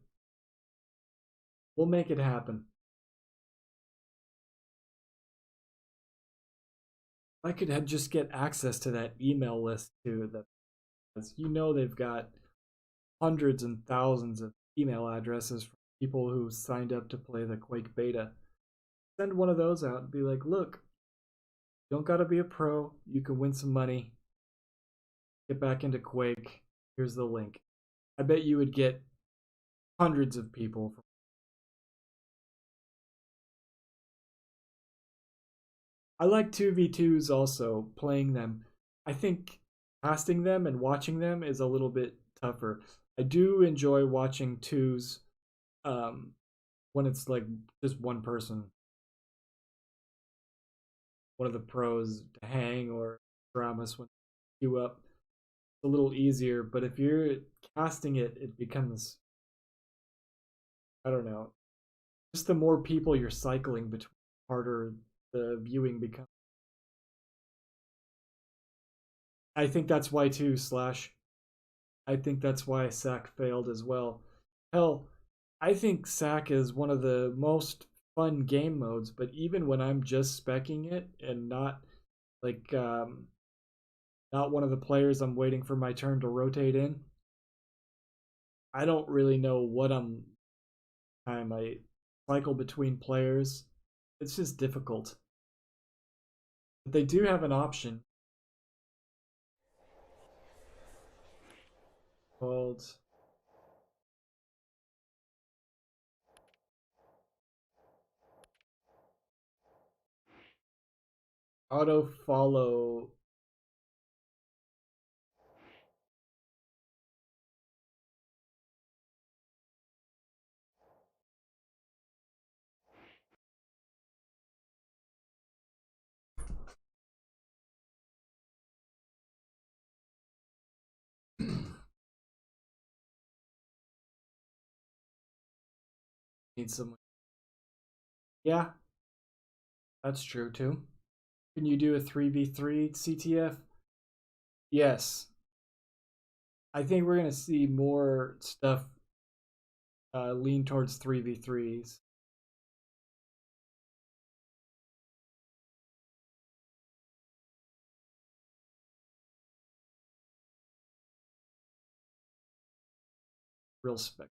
We'll make it happen. I could just get access to that email list too. That, you know, they've got hundreds and thousands of email addresses for people who signed up to play the Quake beta. Send one of those out and be like, look, you don't gotta be a pro. You can win some money. Get back into Quake. Here's the link. I bet you would get hundreds of people. I like 2v2s also, playing them. I think casting them and watching them is a little bit tougher. I do enjoy watching twos when it's like just one person, one of the pros to hang or Ramus when you up. It's a little easier, but if you're casting it, it becomes, I don't know, just the more people you're cycling between, harder the viewing becomes. I think that's why too, Slash. I think that's why SAC failed as well. Hell, I think SAC is one of the most fun game modes, but even when I'm just specking it and not like not one of the players I'm waiting for my turn to rotate in, I don't really know what time I cycle between players. It's just difficult. But they do have an option called auto follow. Need someone. Yeah, that's true too. Can you do a 3v3 CTF? Yes. I think we're going to see more stuff lean towards 3v3s. Real spec.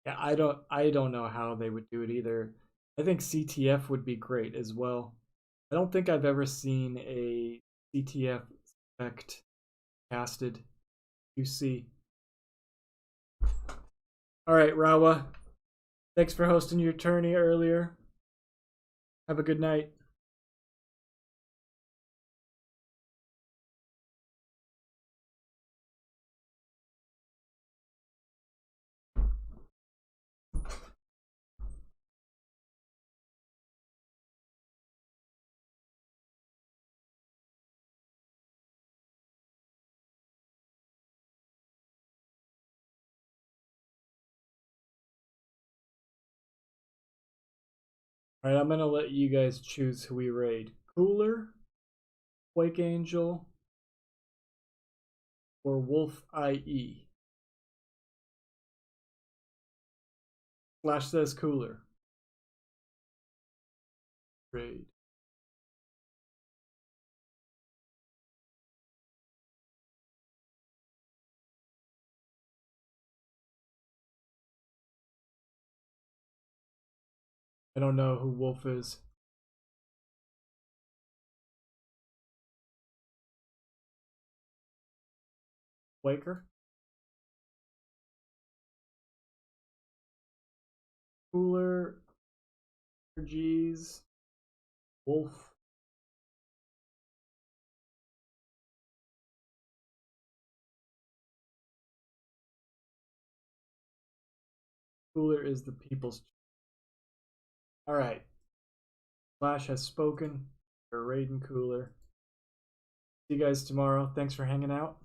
Yeah, I don't know how they would do it either. I think CTF would be great as well. I don't think I've ever seen a CTF spec casted. You see. All right, Rawa. Thanks for hosting your tourney earlier. Have a good night. All right, I'm gonna let you guys choose who we raid. Cooler, Quake Angel, or Wolf IE. Slash says Cooler. Raid. I don't know who Wolf is. Quaker? Cooler, G's, Wolf. Cooler is the people's. All right. Flash has spoken. We're raiding Cooler. See you guys tomorrow. Thanks for hanging out.